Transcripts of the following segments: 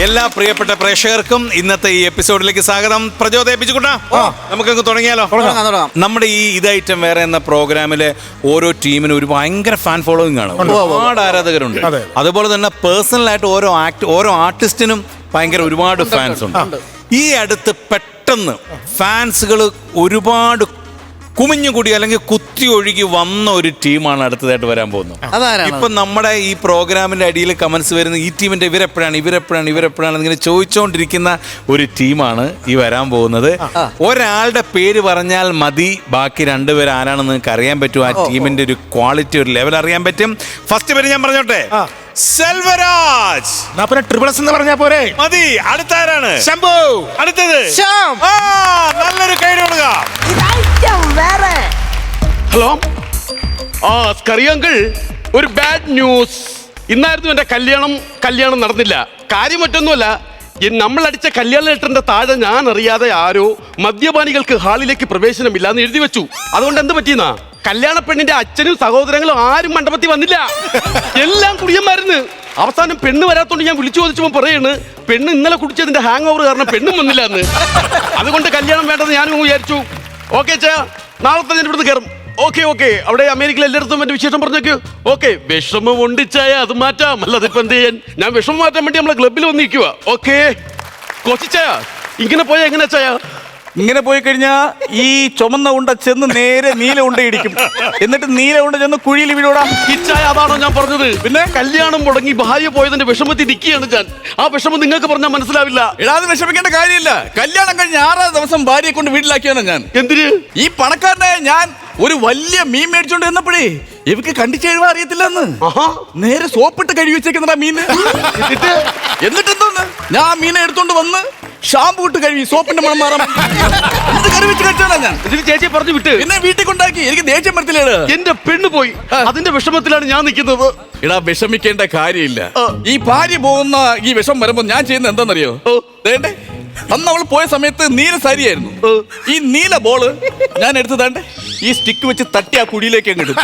എല്ലാ പ്രിയപ്പെട്ട പ്രേക്ഷകർക്കും ഇന്നത്തെ ഈ എപ്പിസോഡിലേക്ക് സ്വാഗതം. പ്രചോദിപ്പിച്ചുകൂട്ടാ, നമുക്കങ്ങ് തുടങ്ങിയാലോ? നമ്മുടെ ഈ ഇതൈറ്റം വേറെ എന്ന പ്രോഗ്രാമിലെ ഓരോ ടീമിനും ഒരു ഭയങ്കര ഫാൻ ഫോളോയിങ് ആണ്, ഒരുപാട് ആരാധകരുണ്ട്. അതുപോലെ തന്നെ പേഴ്സണലായിട്ട് ഓരോ ആർട്ടിസ്റ്റിനും ഭയങ്കര ഒരുപാട് ഫാൻസ് ഉണ്ട്. ഈ അടുത്ത് പെട്ടെന്ന് ഫാൻസുകൾ ഒരുപാട് കുമിഞ്ഞുകൂടി അല്ലെങ്കിൽ കുത്തി ഒഴുകി വന്ന ഒരു ടീമാണ് അടുത്തതായിട്ട് വരാൻ പോകുന്നത്. ഇപ്പൊ നമ്മുടെ ഈ പ്രോഗ്രാമിന്റെ അടിയിൽ കമന്റ്സ് വരുന്ന ഈ ടീമിന്റെ ഇവരെപ്പോഴാണ് ഇങ്ങനെ ചോദിച്ചുകൊണ്ടിരിക്കുന്ന ഒരു ടീമാണ് ഈ വരാൻ പോകുന്നത്. ഒരാളുടെ പേര് പറഞ്ഞാൽ മതി, ബാക്കി രണ്ടുപേർ ആരാണെന്ന് നിങ്ങൾക്ക് അറിയാൻ പറ്റും. ആ ടീമിന്റെ ഒരു ക്വാളിറ്റി, ഒരു ലെവൽ അറിയാൻ പറ്റും. ഫസ്റ്റ് പേര് ഞാൻ പറഞ്ഞോട്ടെ, സെൽവരാജ്. ട്രിപ്പിൾസ് എന്ന് പറഞ്ഞാ പോരെ? മതി. അടുത്താരാണ്? ശംഭു. അടുത്തത് നല്ലൊരു കൈ കൊടുക്കുക. ഹലോ, സ്കറി അങ്കിൾ, ഒരു ബാഡ് ന്യൂസ്. ഇന്നായിരുന്നു എന്റെ കല്യാണം നടന്നില്ല. കാര്യം മറ്റൊന്നുമല്ല, നമ്മളടിച്ച കല്യാണ ലെറ്ററിന്റെ താഴെ ഞാൻ അറിയാതെ ആരോ മദ്യപാനികൾക്ക് ഹാളിലേക്ക് പ്രവേശനമില്ല എന്ന് എഴുതി വെച്ചു. അതുകൊണ്ട് എന്ത് പറ്റിയെന്നാ, കല്യാണ പെണ്ണിന്റെ അച്ഛനും സഹോദരങ്ങളും ആരും മണ്ഡപത്തിൽ വന്നില്ല, എല്ലാം കുടിയന്മാരുന്ന്. അവസാനം പെണ്ണ് വരാത്തോണ്ട് ഞാൻ വിളിച്ചു ചോദിച്ചപ്പോൾ പറയാണ്, പെണ്ണ് ഇന്നലെ കുടിച്ചതിന്റെ ഹാങ് ഓവർ കാരണം പെണ്ണും വന്നില്ല എന്ന്. അതുകൊണ്ട് കല്യാണം വേണ്ടെന്ന് ഞാനും വിചാരിച്ചു. ഓക്കെ ചാ, നാളെ തന്നെ ഇവിടുന്ന് കയറും. ഓക്കെ, അവിടെ അമേരിക്കയിൽ എല്ലായിടത്തും എന്റെ വിശേഷം പറഞ്ഞേക്ക്. ഓക്കെ, വിഷമം ഒണ്ടിച്ചായ അത് മാറ്റാം, അല്ലാതെ ഇപ്പൊ എന്ത് ചെയ്യാൻ? ഞാൻ വിഷമം മാറ്റാൻ വേണ്ടി നമ്മളെ ക്ലബിൽ വന്നിരിക്കുക. ഓക്കെ കൊച്ചിച്ചായ, ഇങ്ങനെ പോയാ എങ്ങനെ ചായ? ഇങ്ങനെ പോയി കഴിഞ്ഞാൽ ഈ ചുമന്ന ഉണ്ട ചെന്ന് നേരെ നീല ഉണ്ട ഇടിക്കും, എന്നിട്ട് നീല ഉണ്ട ചെന്ന് കുഴിയിൽ വീഴൂടാ. ഇച്ചായ, അതാണോ ഞാൻ പറഞ്ഞത്? പിന്നെ കല്യാണം മുടങ്ങി ഭാര്യ പോയതിന്റെ വിഷമത്തിൽ നിൽക്കുകയാണ് ഞാൻ. ആ വിഷമം നിങ്ങൾക്ക് പറഞ്ഞാൽ മനസ്സിലാവില്ല. അത് വിഷമിക്കേണ്ട കാര്യമില്ല. കല്യാണം കഴിഞ്ഞ് 6ാം ദിവസം ഭാര്യയെ കൊണ്ട് വീട്ടിലാക്കിയാണ് ഞാൻ. എന്തിന്? ഈ പണക്കാരനായ ഞാൻ ഒരു വലിയ മീൻ മേടിച്ചോണ്ട് വന്നപ്പോഴേ ഇവക്ക് കണ്ടിച്ച് കഴിവാ അറിയത്തില്ലെന്ന് നേരെ സോപ്പിട്ട് കഴുകി വെച്ചേക്കുന്നതാ മീന്. എന്നിട്ട് എന്തോന്ന്, ഞാൻ മീനെ എടുത്തോണ്ട് വന്ന് ഷാമ്പു ഇട്ട് കഴുകി സോപ്പിന്റെ മണം മാറാൻ കറി വെച്ച് കഴിച്ചാണ് ഞാൻ. ചേച്ചി പറഞ്ഞു വിട്ട് പിന്നെ വീട്ടിൽ കൊണ്ടാക്കി. എനിക്ക് ദേഷ്യം വരത്തില്ലേട്. എന്റെ പെണ്ണ് പോയി, അതിന്റെ വിഷമത്തിലാണ് ഞാൻ നിൽക്കുന്നത്. എടാ, വിഷമിക്കേണ്ട കാര്യമില്ല. ഈ ഭാര്യ പോകുന്ന ഈ വിഷം വരുമ്പോ ഞാൻ ചെയ്യുന്നത് എന്താണെന്നറിയോ? ദേണ്ടേ, അന്ന് അവൾ പോയ സമയത്ത് നീല സാരിയായിരുന്നു. ഈ നീല ബോള് ഞാൻ എടുത്ത് തേണ്ടേ ഈ സ്റ്റിക്ക് വെച്ച് തട്ടി ആ കുഴിയിലേക്ക് അങ്ങിടും.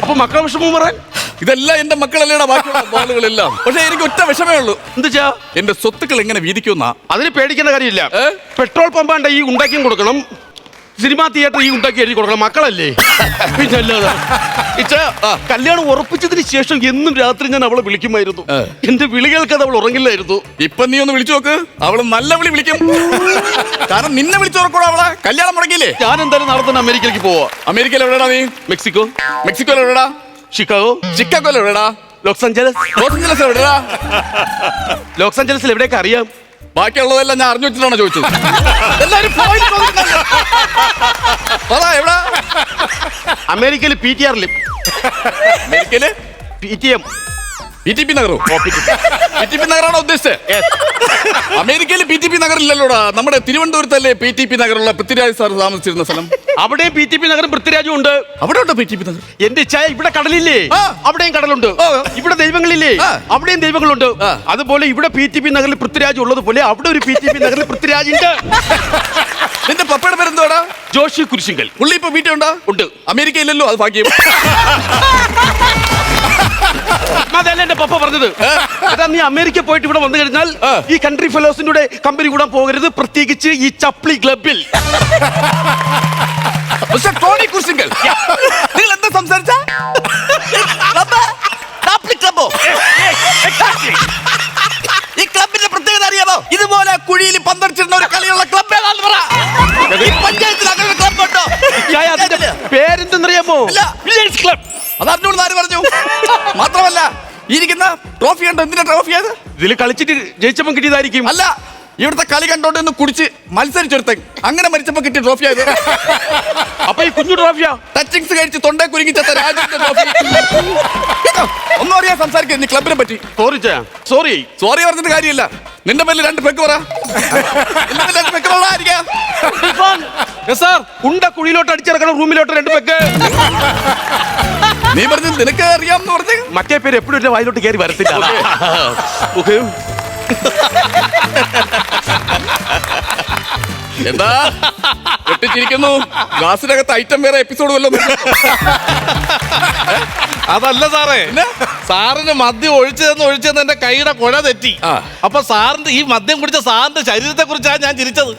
അപ്പൊ മക്കളെ വിഷമം പറയാൻ ഇതെല്ലാം എന്റെ മക്കളല്ലേടാ, ബാക്കിയുള്ള ബോളുകളെല്ലാം. പക്ഷെ എനിക്ക് ഒറ്റ വിഷമേ ഉള്ളൂ. എന്താ, എന്റെ സ്വത്തുക്കൾ എങ്ങനെ വീതിക്കുന്ന? അതിന് പേടിക്കേണ്ട കാര്യമില്ല. പെട്രോൾ പമ്പാണ്ട് ഈ ഉണ്ടാക്കിയും കൊടുക്കണം, സിനിമാ തിയേറ്റർ ഈ ഉണ്ടാക്കി എഴുതി കൊടുക്കണം. മക്കളല്ലേ പിന്നെ അല്ലാതെ. കല്യാണം ഉറപ്പിച്ചതിന് ശേഷം എന്നും രാത്രി ഞാൻ അവളെ വിളിക്കുമായിരുന്നു. എന്റെ വിളി കേൾക്കാതെ അവൾ ഉറങ്ങില്ലായിരുന്നു. ഇപ്പൊ നീ ഒന്ന് വിളിച്ചു നോക്ക്, അവള് നല്ല വിളി വിളിക്കും. കാരണം നിന്നെ വിളിച്ചുറക്കൂടാ അവളെ. കല്യാണം മുടങ്ങിയില്ലേ? ഞാൻ എന്തായാലും നാളെ തന്നെ അമേരിക്കയിലേക്ക് പോവാ. അമേരിക്കയിൽ എവിടെടാ നീ? മെക്സിക്കോയിൽ എവിടെടാ? ചിക്കാഗോയിൽ എവിടെടാ? ലോസ് ആഞ്ചലസ് എവിടെടാ? ലോസ് ആഞ്ചലസിൽ എവിടെയൊക്കെ അറിയാം. ബാക്കിയുള്ളതെല്ലാം ഞാൻ അറിഞ്ഞു വെച്ചിട്ടാണ് ചോദിച്ചത്. എല്ലാരും അമേരിക്കയിൽ PTR-ല്. അമേരിക്കയില് PTP നഗറോ? PTP നഗറാണോ ഉദ്ദേശിച്ചത്? അമേരിക്കയിൽ PTP നഗറില്ലല്ലോടാ. നമ്മുടെ തിരുവനന്തപുരത്തല്ലേ PTP നഗറുള്ള പൃഥ്വിരാജ് സാർ താമസിച്ചിരുന്ന സ്ഥലം. അവിടെ PTP നഗറും പൃഥ്വിരാജും ഉണ്ട്. അവിടെ ഉണ്ടോ PTP നഗർ? എന്റെ ചായ, ഇവിടെ കടലില്ലേ, അവിടെയും കടലുണ്ട്. ഇവിടെ ദൈവങ്ങളില്ലേ, അവിടെയും ദൈവങ്ങളുണ്ട്. അതുപോലെ ഇവിടെ PTP നഗറിൽ പൃഥ്വിരാജ് ഉള്ളത് പോലെ അവിടെ ഒരു PTP നഗറിൽ പൃഥ്വിരാജ് ഉണ്ട്. നിന്റെ പപ്പയുടെ പേരെന്തോടാ? ജോഷി കുരിശിങ്കൽ. പുള്ളി ഇപ്പൊ വീട്ടിലുണ്ടോ? ഉണ്ട്. അമേരിക്കയില്ലല്ലോ, അത് ഭാഗ്യം. അതല്ല എന്റെ പപ്പ പറഞ്ഞത്. അതാ, നീ അമേരിക്ക പോയിട്ട് ഇവിടെ വന്നു കഴിഞ്ഞാൽ ഈ കൺട്രി ഫെലോസിന്റെ കമ്പനി കൂടാൻ പോകരുത്, പ്രത്യേകിച്ച് ഈ ചപ്ലി ക്ലബിൽ. നിങ്ങൾ എന്താ സംസാരിച്ച? ഈ ക്ലബിന്റെ പ്രത്യേകത അറിയാമോ? ഇതുപോലെ കുഴിയിൽ പന്തടിച്ചിരുന്ന ഒരു കളിയുള്ള ക്ലബ് ഏതാണെന്ന് പറ. പഞ്ചായത്തിൽ അങ്ങനെ ക്ലബ് ഉണ്ടോ? പേരെന്തെന്നറിയാമോ? ക്ലബ്. അതറിഞ്ഞോളൂ, ആര് പറഞ്ഞു? മാത്രമല്ല, ഇരിക്കുന്ന ട്രോഫി ഉണ്ടോ? എന്തിനാ ട്രോഫി? അത് ഇതിൽ കളിച്ചിട്ട് ജയിച്ചപ്പം കിട്ടിയതായിരിക്കും. അല്ല, ഇവിടുത്തെ കളി കണ്ടോണ്ട് കുടിച്ച് മത്സരിച്ചെടുത്ത അങ്ങനെ മരിച്ചപ്പോ കിട്ടിയ ട്രോഫി ആയത്. അപ്പൊ ഈ കുഞ്ഞു ട്രോഫിയാ? ടച്ചിങ്സ് കഴിച്ച് തൊണ്ടേ കുരുങ്ങി ചത്ത രാജ്യത്തെ ട്രോഫി. ഒന്നും അറിയാൻ സംസാരിക്കുന്നു ക്ലബിനെ പറ്റി. സോറി പറഞ്ഞിട്ട് കാര്യമില്ല. നിന്റെ പേരിൽ 2 പെക്ക് പറ. ഉണ്ട കുഴിയിലോട്ട് അടിച്ചിറക്കണം, റൂമിലോട്ട് 2 പെക്ക്. നീ പറഞ്ഞു നിനക്ക് അറിയാമെന്ന് പറഞ്ഞു. മറ്റേ പേര് എപ്പോഴും എന്റെ വായിലോട്ട് കയറി വരത്തില്ല. എന്താ പൊട്ടിച്ചിരിക്കുന്നു? ഗ്ലാസിനകത്ത് ഐറ്റം വേറെ എപ്പിസോഡ് വല്ലതും? അതല്ല സാറേ, സാറിന് മദ്യം ഒഴിച്ചതെന്ന് എന്റെ കൈയുടെ കുഴ തെറ്റി. അപ്പൊ സാറിന്റെ ഈ മദ്യം കുടിച്ച സാറിന്റെ ശരീരത്തെ കുറിച്ചാണ് ഞാൻ ചിരിച്ചത്.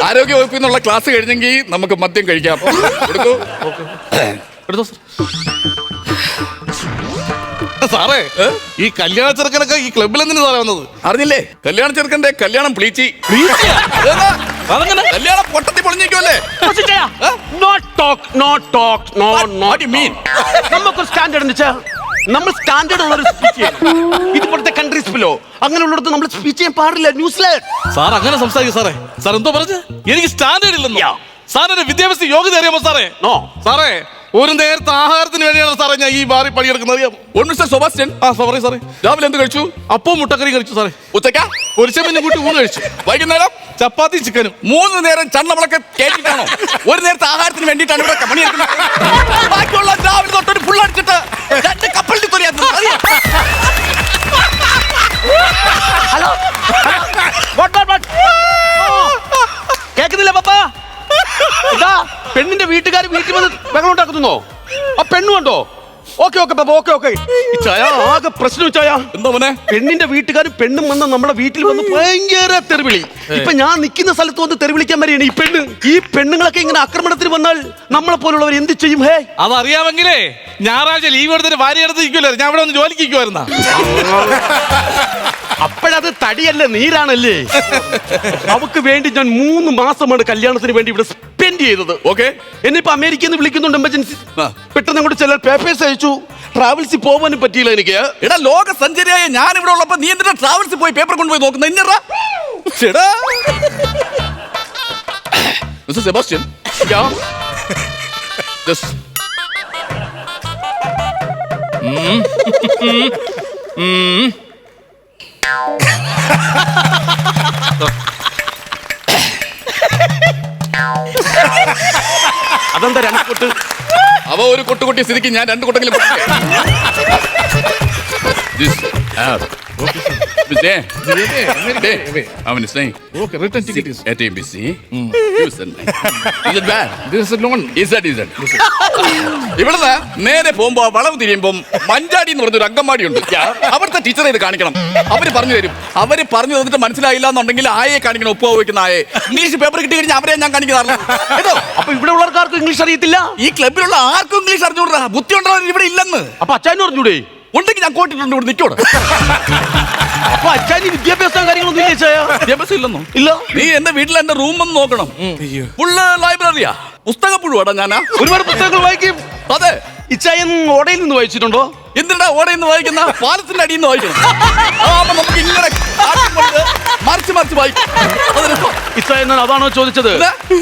ആരോഗ്യ വകുപ്പിൽ നിന്നുള്ള ക്ലാസ് കഴിഞ്ഞെങ്കിൽ നമുക്ക് മദ്യം കഴിക്കാം. എടുക്കൂ. എടുത്തോ സാറേ. ഈ കല്യാണ ചെറുക്കനൊക്കെ ഈ ക്ലബിൽ എന്തിനാ സാറേ വന്നത്? അറിഞ്ഞില്ലേ? കല്യാണ ചെറുക്കന്റെ കല്യാണം പ്ലീച്ചി. കല്യാണം പൊട്ടത്തി പൊളിഞ്ഞേക്കുമല്ലേ? നമുക്ക് സ്റ്റാൻഡേർഡ് നമ്മൾ സ്റ്റാൻഡേർഡ് ഉള്ള ഒരു സ്പീച്ച് ഇതുപോലത്തെ കൺട്രീസിലോ അങ്ങനെയുള്ളിടത്ത് നമ്മൾ സ്പീച്ച് ചെയ്യാൻ പാടില്ല. ന്യൂസിലാൻഡ് സാർ അങ്ങനെ സംസാരിക്കും സാറേ. സാർ എന്തോ പറഞ്ഞു? എനിക്ക് സ്റ്റാൻഡേർഡ് ഇല്ലെന്നോ? സാറിന്റെ വിദ്യാഭ്യാസ യോഗ്യത അറിയാമോ സാറേ? സാറേ, ഒരു നേരത്തെ ആഹാരത്തിന് വേണ്ടിയാണ് സാറേ ഞാൻ ഈ ബാറി പണിയെടുക്കുന്നത്. അറിയാമോ? Mister Sebastian. സോറി സാറേ. രാവിലെ എന്ത് കഴിച്ചു? അപ്പവും മുട്ടക്കറി കഴിച്ചു സാറേ. ഉച്ചക്ക പൊരിച്ചമീൻ കൂട്ടി ഊണ് കഴിച്ചു. വൈകുന്നേരം ചപ്പാത്തി ചിക്കനും. 3 നേരം ചണ്ണവിളക്ക് കേട്ടിട്ടാണോ? ഒരു നേരത്തെ ആഹാരത്തിന് വേണ്ടിയിട്ടാണ് ഇവിടെ പണിയെടുക്കുന്നത്. ബാക്കിയുള്ള രാവിലെ തൊട്ടൊരു ഫുള്ളടിച്ചിട്ട് 2 കപ്പലിൽ തൊലിയായിരുന്നു. ഹലോ, കേക്കുന്നില്ല പപ്പാ? ഇതാ പെണ്ണിന്റെ വീട്ടുകാർ വീട്ടിൽ വന്ന് ബഹളം ഉണ്ടാക്കുന്നോ? ആ പെണ്ണുണ്ടോ? ഓക്കെ ഓക്കെ പാപ്പ, ഓക്കെ ഓക്കെ. ചായ ആകെ പ്രശ്നം ചായ. എന്താ മോനെ? പെണ്ണിന്റെ വീട്ടുകാരും പെണ്ണും വന്ന് നമ്മുടെ വീട്ടിൽ വന്ന് ഭയങ്കര തെറിവിളി. ഇപ്പൊ ഞാൻ നിൽക്കുന്ന സ്ഥലത്ത് വന്ന് തെറിവിളിക്കാൻ വരെയാണ് ഈ പെണ്ണ്. ഈ പെണ്ണുങ്ങളൊക്കെ ഇങ്ങനെ ആക്രമണത്തിന് വന്നാൽ നമ്മളെ പോലുള്ളവർ എന്ത് ചെയ്യും? ഹേ, അതറിയാമെങ്കിലേ ഞായറാഴ്ച ലീവ് എടുത്തിട്ട് ഭാര്യ എടുത്ത് ഇരിക്കുമല്ലോ. ഞാൻ ഇവിടെ ഒന്ന് ജോലിക്ക് ഇരിക്കുവായിരുന്ന. അപ്പോഴത് തടിയല്ലേ, നീരാണല്ലേ. അവക്ക് വേണ്ടി ഞാൻ 3 മാസമാണ് കല്യാണത്തിന് വേണ്ടി ഇവിടെ സ്പെൻഡ് ചെയ്തത്. ഓക്കെ. എന്നിപ്പോ അമേരിക്കയിൽ നിന്ന് വിളിക്കുന്നുണ്ട് എമർജൻസി. പെട്ടെന്ന് അങ്ങോട്ട് ചില പേപ്പേഴ്സ് അയച്ചു. ട്രാവൽസിൽ പോകാനും പറ്റിയില്ല എനിക്ക്. എടാ, ലോക സഞ്ചാരിയായ ഞാൻ ഇവിടെ ഉള്ളപ്പോ നീ എന്തിനാ ട്രാവൽസിൽ പോയി പേപ്പർ കൊണ്ടുപോയി നോക്കുന്നത്? മിസ്റ്റർ സെബാസ്റ്റ്യൻ, അതെന്താ 2 കൊട്ട്? അവ ഒരു കൊട്ടുകൊട്ടിയ സ്ഥിതിക്ക് ഞാൻ 2 കൊട്ടെങ്കിലും ഇവിടുന്ന് നേരെ പോകുമ്പോ വളവ് തിരിയുമ്പം മഞ്ചാടി എന്ന് പറഞ്ഞൊരു അങ്കമാടി ഉണ്ട്. അവിടുത്തെ ടീച്ചറെ ഇത് കാണിക്കണം. അവര് പറഞ്ഞു തരും. അവര് പറഞ്ഞു തന്നിട്ട് മനസ്സിലായില്ല എന്നുണ്ടെങ്കിൽ ആയെ കാണിക്കണം. ഉപ്പ് വയ്ക്കുന്ന ആയെ. ഇംഗ്ലീഷ് പേപ്പർ കിട്ടി കഴിഞ്ഞാൽ അവരെ ഞാൻ കാണിക്കാറില്ല കേട്ടോ. അപ്പൊ ഇവിടെ ഉള്ളവർക്കാർക്കും ഇംഗ്ലീഷ് അറിയത്തില്ല. ഈ ക്ലബിലുള്ള ആർക്കും ഇംഗ്ലീഷ് അറിഞ്ഞൂടാ. ബുദ്ധി ഉണ്ടോ ഇവിടെ ഇല്ലെന്ന്. അപ്പൊ അച്ഛനും അറിഞ്ഞൂടെ? ഉണ്ടെങ്കിൽ ഞാൻ കോട്ടിട്ടുണ്ട് ഇവിടെ നിൽക്കോട്. അപ്പൊ അച്ഛന് വിദ്യാഭ്യാസം കാര്യങ്ങളൊന്നും ഇല്ലേ? വിദ്യാഭ്യാസം ഇല്ലെന്നോ? ഇല്ല. നീ എന്റെ വീട്ടിൽ എന്റെ റൂം ഒന്ന് നോക്കണം. ഫുള്ള് ലൈബ്രറിയാ. പുസ്തകപ്പുഴുവാടാ ഞാനാ. ഒരുപാട് പുസ്തകങ്ങൾ വായിക്കും. അതെ. ഇച്ചായൻ ഓടയിൽ നിന്ന് വായിച്ചിട്ടുണ്ടോ? എന്തിനാ ഓടയിൽ നിന്ന് വായിക്കുന്ന? പാലത്തിന്റെ അടിയിൽ നിന്ന് വായിക്കണം. അപ്പൊ നമുക്ക് ഇങ്ങനെ മറിച്ച് മറിച്ച് വായിക്കും. ഇച്ചായൻ അതാണോ ചോദിച്ചത്?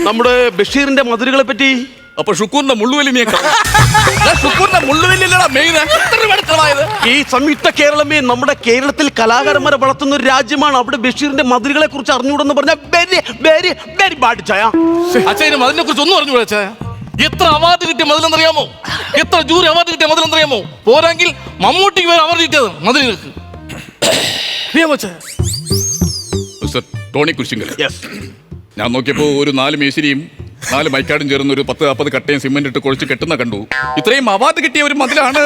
നമ്മുടെ ബഷീറിന്റെ മധുരകളെ പറ്റി. അപ്പൊ ഷുക്കൂറിന്റെ മുള്ളുവലി ഷുക്കൂറിന്റെ മുള്ളുവലിയല്ലടാ മെയിൻ. ഈ സംയുക്ത കേരളമേ നമ്മുടെ കേരളത്തിൽ കലാകാരന്മാരെ വളർത്തുന്ന ഒരു രാജ്യമാണ്. അവിടെ ബഷീറിന്റെ മധുരകളെ കുറിച്ച് അറിഞ്ഞൂടെന്ന് പറഞ്ഞാൽ വെരി വെരി വെരി ബാഡ് ചായ. അച്ഛനും അതിനെ കുറിച്ച് ഒന്നും അറിഞ്ഞൂടാ ചായ. എത്ര അവാർഡ് കിട്ടിയ മതിലെന്നറിയാമോ? എത്ര ജൂറി അവാർഡ് കിട്ടിയ മതിലെന്നറിയാമോ? പോരാങ്കിൽ മമ്മൂട്ടിക്ക് വരെ അവാർഡ് കിട്ടിയത് മതിലുകൾക്ക്. ടോണി കുരിശിങ്കൽ. ഞാൻ നോക്കിയപ്പോ ഒരു 4 മേശിരിയും 4 മൈക്കാടും ചേർന്ന് ഒരു 10-40 കട്ടയും സിമെന്റ് ഇട്ട് കുഴച്ച് കെട്ടുന്ന കണ്ടു. ഇത്രയും അവാർഡ് കിട്ടിയ ഒരു മതിലാണ്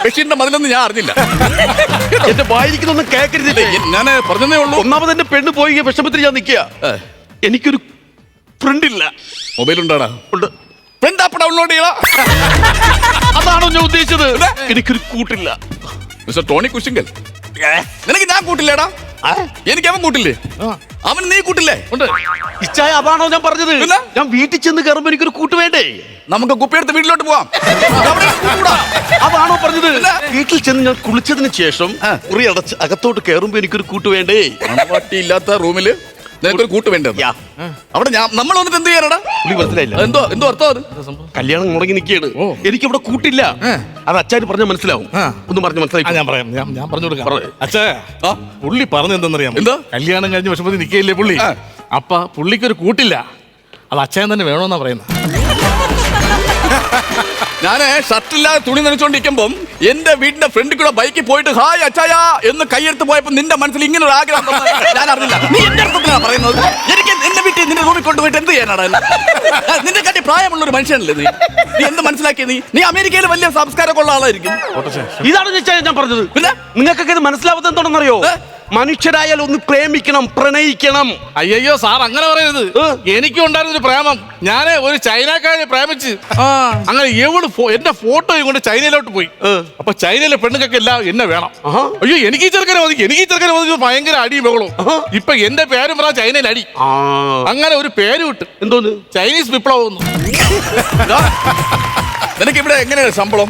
ബഷീറിന്റെ മതിലെന്ന് ഞാൻ അറിഞ്ഞില്ല. എന്റെ വായിരിക്കുന്നൊന്നും കേൾക്കരുതില്ലേ? ഞാൻ പറഞ്ഞതേ ഉള്ളൂ. ഒന്നാമത് എന്റെ പെണ്ണ് പോയി വിഷമത്തിൽ ഞാൻ നിൽക്കുക. എനിക്കൊരു ഫ്രണ്ട് ഇല്ല. മൊബൈൽ ഉണ്ടാടാ? ഉണ്ട്. ഫ്രണ്ട് ആപ്പ് ഡൗൺലോഡ് ചെയ്യണം. അതാണോ ഞാൻ ഉദ്ദേശിച്ചത്? എനിക്കൊരു കൂട്ടില്ല. മിസ്റ്റർ ടോണി കുരിശിങ്കൽ, നിനക്ക് ഞാൻ കൂട്ടില്ലേടാ? എനിക്ക് അവൻ കൂട്ടില്ലേ? അവൻ നീ കൂട്ടില്ലേ? ഉണ്ട്. ഇച്ചായ അതാണോ ഞാൻ പറഞ്ഞത്? ഞാൻ വീട്ടിൽ ചെന്ന് കയറുമ്പോ എനിക്കൊരു കൂട്ട് വേണ്ടേ? നമുക്ക് കുപ്പിയെടുത്ത് വീട്ടിലോട്ട് പോവാം. അതാണോ പറഞ്ഞത്? വീട്ടിൽ ചെന്ന് ഞാൻ കുളിച്ചതിന് ശേഷം മുറി അടച്ച് അകത്തോട്ട് കയറുമ്പോ എനിക്കൊരു കൂട്ട് വേണ്ടേ? ഇല്ലാത്ത റൂമില് നിനക്കൊരു കൂട്ട് വേണ്ടത്. അവിടെ നമ്മൾ വന്നിട്ട് എന്ത് ചെയ്യാനടാ? മനസ്സിലായില്ല. എന്തോ അർത്ഥം അത്? കല്യാണം മുടങ്ങി നിൽക്കുകയാണ്. എനിക്കിവിടെ കൂട്ടില്ല. അത് അച്ഛന് പറഞ്ഞാൽ മനസ്സിലാവും. ഒന്ന് പറഞ്ഞ് മനസ്സിലായി. ഞാൻ പറഞ്ഞു കൊടുക്കാം. അച്ഛാ, പുള്ളി പറഞ്ഞു എന്തെന്നറിയാം? എന്താ? കല്യാണം കഴിഞ്ഞ് വിഷമത്തിൽ നിൽക്കുകയില്ലേ പുള്ളി. അപ്പ പുള്ളിക്കൊരു കൂട്ടില്ല. അത് അച്ഛൻ തന്നെ വേണമെന്നാ പറയുന്നത്. ഞാന് ഷർട്ടില്ലാതെ തുണി നനച്ചോണ്ടിരിക്കുമ്പം എന്റെ വീടിന്റെ ഫ്രണ്ടിൽ കൂടെ ബൈക്കിൽ പോയിട്ട് ഹായ് അച്ചായ എന്ന് കൈയെടുത്ത് പോയപ്പോ നിന്റെ മനസ്സിൽ ഇങ്ങനെ ഒരു ആഗ്രഹം വന്നത് ഞാൻ അറിഞ്ഞില്ല. നീ എന്റെ അടുത്താണ് പറയുന്നത്. എനിക്ക് എന്റെ വീട്ടിൽ നിന്റെ റൂമിൽ കൊണ്ടുപോയിട്ട് എന്ത് ചെയ്യാനാണ്? നിന്റെ കണ്ടി പ്രായമുള്ള ഒരു മനുഷ്യനല്ലേ നീ? നീ എന്ത് മനസ്സിലാക്കി? നീ അമേരിക്കയിൽ വലിയ സംസ്കാരമൊക്കെ ഉള്ള ആളായിരിക്കും. ഇതാണ് ഞാൻ പറഞ്ഞത്. പിന്നെ നിങ്ങൾക്കൊക്കെ ഇത് മനസ്സിലാവാത്ത എന്താണെന്നറിയോ? മനുഷ്യരായാൽ ഒന്ന് പ്രേമിക്കണം, പ്രണയിക്കണം. അയ്യോ സാർ അങ്ങനെ പറയരുത്. എനിക്കും ഉണ്ടായിരുന്നൊരു പ്രേമം. ഞാന് ഒരു ചൈനക്കാരെ പ്രേമിച്ച് അങ്ങനെ എന്റെ ഫോട്ടോയും കൊണ്ട് ചൈനയിലോട്ട് പോയി. അപ്പൊ ചൈനയിലെ പെണ്ണുങ്ങൾക്ക് എല്ലാം എന്നെ വേണം. അയ്യോ എനിക്ക് ഈ ചെറുക്കനെ മതി ഭയങ്കര അടിയും ബഹളവും. ഇപ്പൊ എന്റെ പേരും പറ ചൈനയിൽ അടി. അങ്ങനെ ഒരു പേര് വിട്ട് എന്തോന്ന് ചൈനീസ് വിപ്ലവം. നിനക്ക് ഇവിടെ എങ്ങനെയാണ് ശമ്പളം?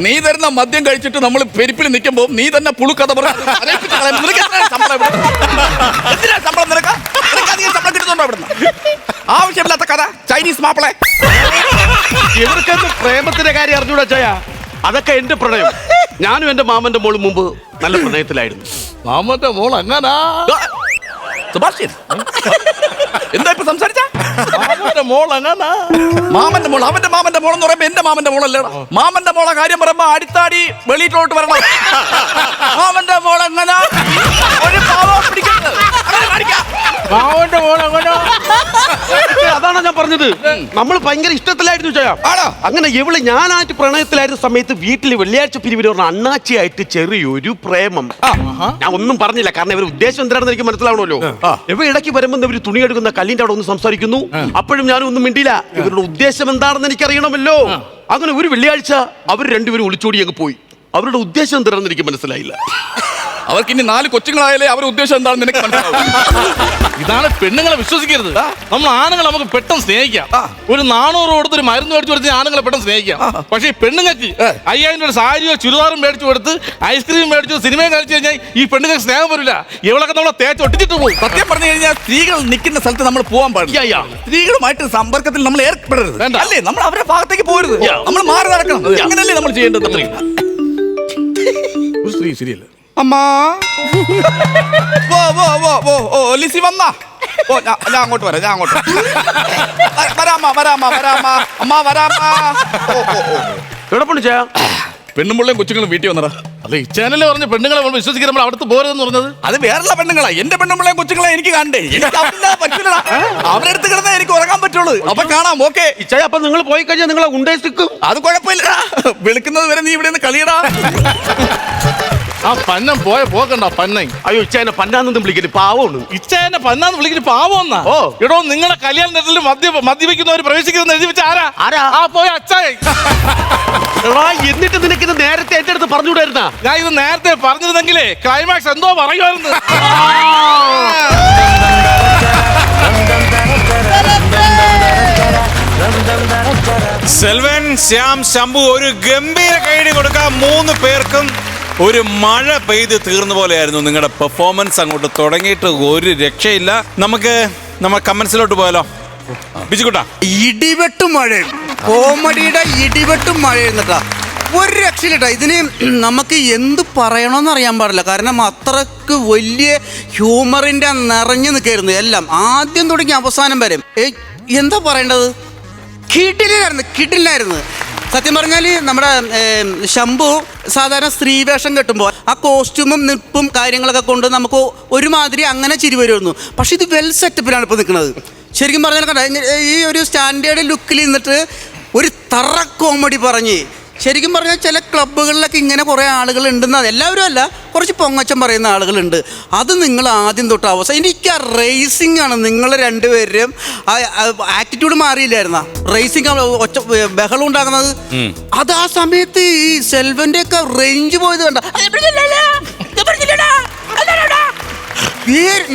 നീ തരുന്ന മദ്യം കഴിച്ചിട്ട് നമ്മൾ പെരിപ്പിൽ നിൽക്കുമ്പോ നീ തന്നെ പുളുക്കഥ ആവശ്യമില്ലാത്ത കഥ ചൈനീസ് മാപ്പിളെ. ഇവർക്കൊക്കെ പ്രേമത്തിന്റെ കാര്യം അറിഞ്ഞൂടാ ചായ. അതൊക്കെ എന്റെ പ്രണയം. ഞാനും എന്റെ മാമന്റെ മോളും മുമ്പ് നല്ല പ്രണയത്തിലായിരുന്നു. മാമന്റെ മോൾ അങ്ങനാ? എന്താ ഇപ്പൊ സംസാരിച്ച? മാമന്റെ മോൾ അങ്ങനാ? മാമന്റെ മോൾ അവന്റെ മാമന്റെ മോൾ എന്ന് പറയുമ്പോ എന്റെ മാമന്റെ മോളല്ലേ? മാമന്റെ മോളെ കാര്യം പറയുമ്പോ അടിത്താടി വെളിയിലോട്ട് വരണം. മാമന്റെ മോൾ എങ്ങനെ ഒരു പാവം പിടിക്കരുത്. മാമന്റെ മോൾ അങ്ങനെ? അതാണ് ഞാൻ പറഞ്ഞത്. നമ്മൾ ഭയങ്കര ഇഷ്ടത്തിലായിരുന്നു ചായ. അങ്ങനെ ഇവള് ഞാനായിട്ട് പ്രണയത്തിലായിരുന്ന സമയത്ത് വീട്ടിൽ വെള്ളിയാഴ്ച പിരിവിന് പറഞ്ഞ അണ്ണാച്ചിയായിട്ട് ചെറിയൊരു പ്രേമം. ഞാൻ ഒന്നും പറഞ്ഞില്ല, കാരണം ഇവർ ഉദ്ദേശം എന്താണെന്ന് എനിക്ക് മനസ്സിലാവണമല്ലോ. ഇവ ഇടയ്ക്ക് വരുമ്പോൾ ഇവർ തുണി എടുക്കുന്ന കല്ലിന്റെ അവിടെ ഒന്ന് സംസാരിക്കുന്നു. അപ്പോഴും ഞാനും ഒന്നും മിണ്ടില്ല. ഇവരുടെ ഉദ്ദേശം എന്താണെന്ന് എനിക്ക് അറിയണമല്ലോ. അങ്ങനെ ഒരു വെള്ളിയാഴ്ച അവർ രണ്ടുപേരും ഒളിച്ചോടി അങ്ങ് പോയി. അവരുടെ ഉദ്ദേശം എന്താണെന്ന് എനിക്ക് മനസ്സിലായില്ല. അവർക്ക് ഇനി 4 കൊച്ചുങ്ങളായാലേ അവരുടെ ഉദ്ദേശം എന്താണെന്ന് നിനക്ക് മനസ്സിലാവും. ഇതാണ് പെണ്ണുങ്ങളെ വിശ്വസിക്കരുത്. നമ്മൾ ആണുങ്ങൾ നമുക്ക് പെട്ടെന്ന് സ്നേഹിക്കാം. ഒരു 400 കൊടുത്ത് ഒരു മരുന്ന് മേടിച്ചു കൊടുത്ത് ആണുങ്ങളെ പെട്ടെന്ന് സ്നേഹിക്കാം. പക്ഷേ ഈ പെണ്ണുങ്ങൾക്ക് 5000 രൂപ സാരിയോ ചുരിദാറും മേടിച്ചു കൊടുത്ത് ഐസ്ക്രീം മേടിച്ചു സിനിമയും കളിച്ചു കഴിഞ്ഞാൽ ഈ പെണ്ണുങ്ങൾക്ക് സ്നേഹം വരില്ല. ഇവളൊക്കെ നമ്മളെ തേച്ച് ഒട്ടിച്ചിട്ട് പോകും. സത്യം പറഞ്ഞു കഴിഞ്ഞാൽ സ്ത്രീകൾ നിൽക്കുന്ന സ്ഥലത്ത് നമ്മൾ പോകാൻ പാടില്ല. സ്ത്രീകളുമായിട്ട് സമ്പർക്കത്തിൽ നമ്മൾ ഏർപ്പെടരുത്. അല്ലേ? നമ്മൾ അവരുടെ ഭാഗത്തേക്ക് പോകരുത്. നമ്മൾ മാറി നടക്കണം. അങ്ങനല്ലേ നമ്മൾ ചെയ്യേണ്ടത്? ഒരു സ്ത്രീ ശരിയല്ല. അമ്മാ ലിസി വന്നാ? ഞാൻ അങ്ങോട്ട് വരാം. എവിടെ പോണു ചായ? പെണ്ണുമ്പിള്ളയും കൊച്ചുങ്ങളും വീട്ടിൽ വന്നടാ. അല്ല ഈ ചാനലിൽ പറഞ്ഞ പെണ്ണുങ്ങളെ നമ്മൾ വിശ്വസിക്കാൻ നമ്മൾ അവിടുത്തെ പോരെന്ന് പറഞ്ഞത് അത് വേറെയുള്ള പെണ്ണുങ്ങളാ. എന്റെ പെണ്ണുമ്പിള്ളയും കൊച്ചുങ്ങളെ എനിക്ക് കണ്ടേ. പറ്റില്ല. അവരുടെ അടുത്ത് കിടന്നേ എനിക്ക് ഉറങ്ങാൻ പറ്റുള്ളൂ. അപ്പൊ കാണാം. ഓക്കെ ഇച്ചായ, അപ്പൊ നിങ്ങൾ പോയി കഴിഞ്ഞാൽ നിങ്ങളെ ഉണ്ടേസിക്കും. അത് കുഴപ്പമില്ല. വിളിക്കുന്നത് വരെ നീ ഇവിടെ നിന്ന് കളിയടാ. ആ പന്നം പോകണ്ട പന്നൻ. അയ്യോ ഇച്ചായനെ പന്നാന്നൊന്നും വിളിക്കരുത്, പാവമാണ്. ഇച്ചേനെ പന്നാന്ന് വിളിക്കുന്ന പാവമെന്നാ? ഓ എടോ, നിങ്ങളെ കല്യാണ നെറ്റിൽ മദ്യപിക്കുന്നവർ പ്രവേശിക്കുന്ന എഴുതി വെച്ച ആരാ? ആ പോയ അച്ചായി. എന്നിട്ട് നിനക്കിത് നേരത്തെ എന്റെ അടുത്ത് പറഞ്ഞുകൂടായിരുന്നാ? ഞാൻ ഇത് നേരത്തെ പറഞ്ഞിരുന്നെങ്കിലേ ക്ലൈമാക്സ് എന്തോ പറയുമായിരുന്നു. സെൽവൻ, ശ്യാം, ശംഭു ഒരു ഗംഭീര കൈഡി കൊടുക്കാം. 3 പേർക്കും ഒരു മഴ പെയ്ത് തീർന്ന പോലെയായിരുന്നു നിങ്ങളുടെ പെർഫോമൻസ്. അങ്ങോട്ട് തുടങ്ങിയിട്ട് ഒരു രക്ഷയില്ല. നമുക്ക് നമ്മുടെ കമന്റ്സിലോട്ട് പോയാലോ? ബിജുകുട്ടാ, ഇടിവെട്ടും മഴയും കോമഡിയുടെ ഇടിവെട്ടും മഴയെന്നിട്ടാ ഒരു രക്ഷയില്ലട്ടാ. ഇതിന് നമുക്ക് എന്ത് പറയണമെന്ന് അറിയാൻ പാടില്ല. കാരണം അത്രക്ക് വലിയ ഹ്യൂമറിന്റെ നിറഞ്ഞു നിൽക്കായിരുന്നു എല്ലാം, ആദ്യം തുടങ്ങി അവസാനം വരെ. എന്താ പറയേണ്ടത്? കിടിലായിരുന്നു. സത്യം പറഞ്ഞാൽ നമ്മുടെ ശംഭു സാധാരണ സ്ത്രീവേഷം കെട്ടുമ്പോൾ ആ കോസ്റ്റ്യൂമും നിപ്പും കാര്യങ്ങളൊക്കെ കൊണ്ട് നമുക്ക് ഒരുമാതിരി അങ്ങനെ ചിരി വരുമായിരുന്നു. പക്ഷെ ഇത് വെൽ സെറ്റപ്പിലാണ് ഇപ്പോൾ നിൽക്കുന്നത്. ശരിക്കും പറഞ്ഞാൽ കണ്ട ഈ ഒരു സ്റ്റാൻഡേർഡ് ലുക്കിൽ നിന്നിട്ട് ഒരു തറ കോമഡി പറഞ്ഞ് ശരിക്കും പറഞ്ഞാൽ ചില ക്ലബ്ബുകളിലൊക്കെ ഇങ്ങനെ കുറേ ആളുകൾ ഉണ്ടെന്ന്, എല്ലാവരും അല്ല, കുറച്ച് പൊങ്ങച്ചം പറയുന്ന ആളുകളുണ്ട്. അത് നിങ്ങൾ ആദ്യം തൊട്ട് അവസാനം എനിക്ക് ആ റേസിംഗ് ആണ്. നിങ്ങൾ രണ്ടുപേരും ആറ്റിറ്റ്യൂഡ് മാറിയില്ലായിരുന്ന റേസിംഗ് ഒച്ച ബഹളം ഉണ്ടാകുന്നത്. അത് ആ സമയത്ത് ഈ സെൽവന്റെ ഒക്കെ റേഞ്ച് പോയത് കണ്ട.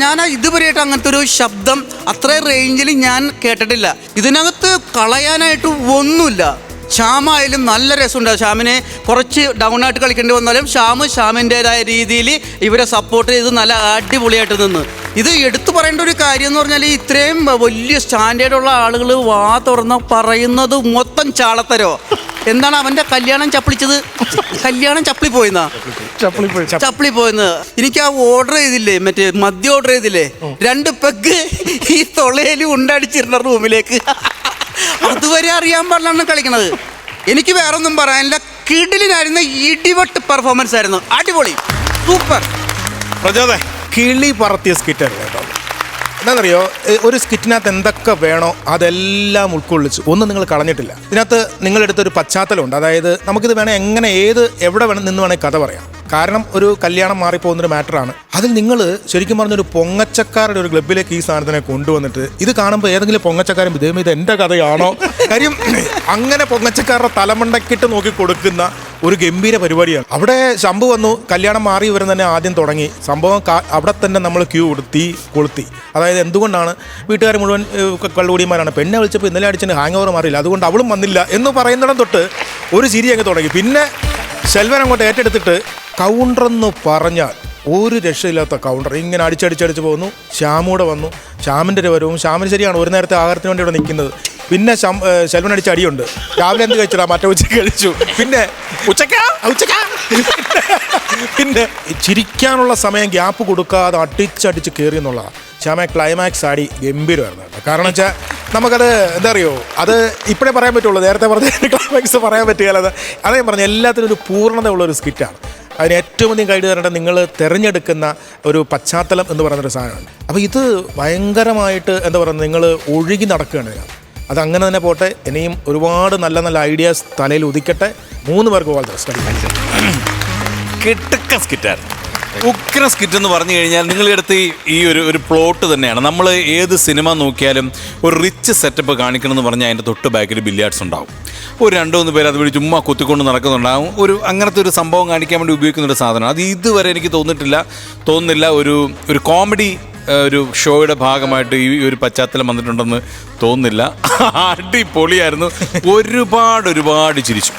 ഞാൻ ഇതുവരെയായിട്ട് അങ്ങനത്തെ ഒരു ശബ്ദം അത്ര റേഞ്ചിൽ ഞാൻ കേട്ടിട്ടില്ല. ഇതിനകത്ത് കളയാനായിട്ട് ഒന്നുമില്ല. ശ്യാമായാലും നല്ല രസമുണ്ടാകും. ശ്യാമിനെ കുറച്ച് ഡൗൺ ആയിട്ട് കളിക്കേണ്ടി വന്നാലും ശ്യാമിൻ്റെതായ രീതിയിൽ ഇവരെ സപ്പോർട്ട് ചെയ്ത് നല്ല അടിപൊളിയായിട്ട് നിന്ന്. ഇത് എടുത്തു പറയേണ്ട ഒരു കാര്യം എന്ന് പറഞ്ഞാൽ ഇത്രയും വലിയ സ്റ്റാൻഡേർഡുള്ള ആളുകൾ വാ തുറന്ന് പറയുന്നത് മൊത്തം ചാളത്തരോ. എന്താണ് അവൻ്റെ കല്യാണം ചപ്പിളിച്ചത്? കല്യാണം ചപ്പിളി പോയെന്ന്. എനിക്ക് ആ ഓർഡർ ചെയ്തില്ലേ, മറ്റേ മദ്യം ഓർഡർ ചെയ്തില്ലേ, 2 പെഗ് ഈ തൊളയിലും ഉണ്ടാടിച്ചിരുന്ന റൂമിലേക്ക്. അതുവരെ അറിയാൻ പാടില്ലാണ് കളിക്കണത്. എനിക്ക് വേറൊന്നും പറയാനില്ല. കിടിലിനായിരുന്ന ഇടിവെട്ട് പെർഫോമൻസ് ആയിരുന്നു. അടിപൊളി, സൂപ്പർ. പ്രചോദേ, കിളി പറത്തിയ സ്കിറ്റാണ് കേട്ടോ. എന്താണെന്നറിയോ, ഒരു സ്കിറ്റിനകത്ത് എന്തൊക്കെ വേണോ അതെല്ലാം ഉൾക്കൊള്ളിച്ച് ഒന്നും നിങ്ങൾ കളഞ്ഞിട്ടില്ല. ഇതിനകത്ത് നിങ്ങളെടുത്തൊരു പശ്ചാത്തലമുണ്ട്. അതായത് നമുക്കിത് വേണേൽ എങ്ങനെ എവിടെ നിന്ന് വേണേൽ കഥ പറയാം. കാരണം ഒരു കല്യാണം മാറിപ്പോകുന്നൊരു മാറ്ററാണ്. അതിൽ നിങ്ങൾ ശരിക്കും പറഞ്ഞൊരു പൊങ്ങച്ചക്കാരുടെ ഒരു ക്ലബിലേക്ക് ഈ സാധനത്തിനെ കൊണ്ടുവന്നിട്ട് ഇത് കാണുമ്പോൾ ഏതെങ്കിലും പൊങ്ങച്ചക്കാരൻ വിധേയം ഇത് എൻ്റെ കഥയാണോ? കാര്യം അങ്ങനെ പൊങ്ങച്ചക്കാരുടെ തലമണ്ടക്കിട്ട് നോക്കി കൊടുക്കുന്ന ഒരു ഗംഭീര പരിപാടിയാണ്. അവിടെ ശംഭു വന്നു, കല്യാണം മാറി ഇവരും തന്നെ ആദ്യം തുടങ്ങി സംഭവം. അവിടെ തന്നെ നമ്മൾ ക്യൂ കൊടുത്തി കൊളുത്തി. അതായത് എന്തുകൊണ്ടാണ് വീട്ടുകാർ മുഴുവൻ കള്ളുകൂടിയന്മാരാണ്, പെണ്ണെ വിളിച്ചപ്പോൾ ഇന്നലെ അടിച്ചതിന് ഹാങ് ഓവർ മാറിയില്ല, അതുകൊണ്ട് അവളും വന്നില്ല എന്ന് പറയുന്നിടം തൊട്ട് ഒരു ചിരി അങ്ങ് തുടങ്ങി. പിന്നെ സെൽവൻ അങ്ങോട്ട് ഏറ്റെടുത്തിട്ട് കൗണ്ടറെന്ന് പറഞ്ഞാൽ ഒരു രക്ഷയില്ലാത്ത കൗണ്ടർ ഇങ്ങനെ അടിച്ചടിച്ചടിച്ച് പോകുന്നു. ശ്യാമൂടെ വന്നു, ശ്യാമിൻ്റെ ഒരു വരവും. ശ്യാമിന് ശരിയാണ് ഒരു നേരത്തെ ആഹാരത്തിന് വേണ്ടി ഇവിടെ നിൽക്കുന്നത്. പിന്നെ സെൽവൻ അടിച്ച അടിയുണ്ട്. രാവിലെ എന്ത് കഴിച്ചിടാ, മറ്റേ ഉച്ചയ്ക്ക് കഴിച്ചു. പിന്നെ ഉച്ചക്കാ പിന്നെ ചിരിക്കാനുള്ള സമയം ഗ്യാപ്പ് കൊടുക്കാതെ അടിച്ചടിച്ച് കയറി എന്നുള്ളതാണ്. ശ്യാമ ക്ലൈമാക്സ് ആടി ഗംഭീരമായിരുന്നു കേട്ടോ. കാരണം വെച്ചാൽ നമുക്കത് എന്താ അറിയോ, അത് ഇപ്പോഴേ പറയാൻ പറ്റുള്ളൂ. നേരത്തെ പറഞ്ഞ ക്ലൈമാക്സ് പറയാൻ പറ്റുകയല്ലാതെ അതേ പറഞ്ഞ എല്ലാത്തിനും ഒരു പൂർണ്ണത ഉള്ളൊരു സ്കിറ്റാണ്. അതിന് ഏറ്റവും അധികം കൈഡ് തരേണ്ടത് നിങ്ങൾ തിരഞ്ഞെടുക്കുന്ന ഒരു പശ്ചാത്തലം എന്ന് പറയുന്നൊരു സാധനമാണ്. അപ്പോൾ ഇത് ഭയങ്കരമായിട്ട് എന്താ പറയുക, നിങ്ങൾ ഒഴുകി നടക്കുകയാണ് ഇതിനകത്ത്. അതങ്ങനെ തന്നെ പോട്ടെ. ഇനിയും ഒരുപാട് നല്ല നല്ല ഐഡിയാസ് തലയിൽ ഉദിക്കട്ടെ. 3 പേർക്ക് വളരെ കിട്ടുക്ക സ്കിറ്റായിരുന്നു. ഉഗ്ര സ്കിറ്റ് എന്ന് പറഞ്ഞു കഴിഞ്ഞാൽ നിങ്ങളെടുത്ത് ഈ ഒരു പ്ലോട്ട് തന്നെയാണ്. നമ്മൾ ഏത് സിനിമ നോക്കിയാലും ഒരു റിച്ച് സെറ്റപ്പ് കാണിക്കണമെന്ന് പറഞ്ഞാൽ അതിൻ്റെ തൊട്ട് ബാക്കിൽ ബില്ലിയാർഡ്സ് ഉണ്ടാവും. ഒരു 2-3 പേര് അതുവഴി ചുമ്മാ കുത്തിക്കൊണ്ട് നടക്കുന്നുണ്ടാവും. അങ്ങനത്തെ ഒരു സംഭവം കാണിക്കാൻ വേണ്ടി ഉപയോഗിക്കുന്ന ഒരു സാധനം. അത് ഇതുവരെ എനിക്ക് തോന്നുന്നില്ല ഒരു കോമഡി ഒരു ഷോയുടെ ഭാഗമായിട്ട് ഈ ഒരു പശ്ചാത്തലം വന്നിട്ടുണ്ടെന്ന് തോന്നുന്നില്ല. അടിപൊളിയായിരുന്നു. ഒരുപാട് ചിരിച്ചു.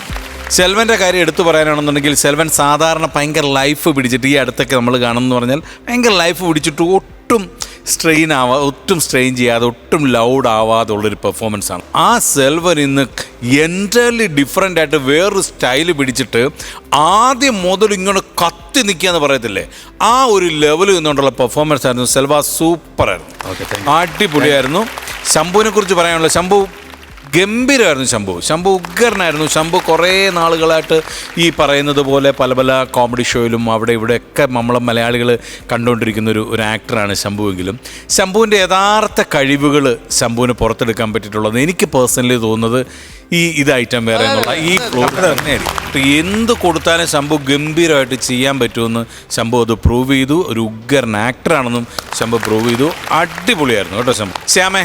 സെൽവൻ്റെ കാര്യം എടുത്തു പറയാനാണെന്നുണ്ടെങ്കിൽ സെൽവൻ സാധാരണ ഭയങ്കര ലൈഫ് പിടിച്ചിട്ട് ഈ അടുത്തൊക്കെ നമ്മൾ കാണുമെന്ന് പറഞ്ഞാൽ ഭയങ്കര ലൈഫ് പിടിച്ചിട്ട് ഒട്ടും സ്ട്രെയിൻ ചെയ്യാതെ ഒട്ടും ലൗഡ് ആവാതെ ഉള്ളൊരു പെർഫോമൻസാണ്. ആ സെൽവൻ ഇന്ന് എൻ്റർലി ഡിഫറെൻ്റ് ആയിട്ട് വേറൊരു സ്റ്റൈല് പിടിച്ചിട്ട് ആദ്യം മുതൽ ഇങ്ങനെ കത്തി നിൽക്കുക എന്ന് പറയത്തില്ലേ, ആ ഒരു ലെവലിൽ നിന്നുകൊണ്ടുള്ള പെർഫോമൻസ് ആയിരുന്നു. സെൽവ സൂപ്പറായിരുന്നു, അടിപൊളിയായിരുന്നു. ശംഭുവിനെ കുറിച്ച് പറയാനുള്ള, ശംഭു ഗംഭീരമായിരുന്നു. ശംഭു ഉഗ്രനായിരുന്നു. ശംഭു കുറേ നാളുകളായിട്ട് ഈ പറയുന്നത് പോലെ പല കോമഡി ഷോയിലും അവിടെ ഇവിടെയൊക്കെ നമ്മളെ മലയാളികൾ കണ്ടുകൊണ്ടിരിക്കുന്ന ഒരു ആക്ടറാണ് ശംഭുവെങ്കിലും ശംഭുവിൻ്റെ യഥാർത്ഥ കഴിവുകൾ ശംഭുവിന് പുറത്തെടുക്കാൻ പറ്റിയിട്ടുള്ളത് എനിക്ക് പേഴ്സണലി തോന്നുന്നത് ഇത് ഐറ്റം വേറെ എന്നുള്ള ഈ ഫ്ലോർ തന്നെയായിരിക്കും. എന്ത് കൊടുത്താലും ശംഭു ഗംഭീരമായിട്ട് ചെയ്യാൻ പറ്റുമെന്ന് ശംഭു അത് പ്രൂവ് ചെയ്തു. ഒരു ഉഗ്രൻ ആക്ടറാണെന്നും ശംഭു പ്രൂവ് ചെയ്തു. അടിപൊളിയായിരുന്നു കേട്ടോ ശംഭു. ശ്യാമേ,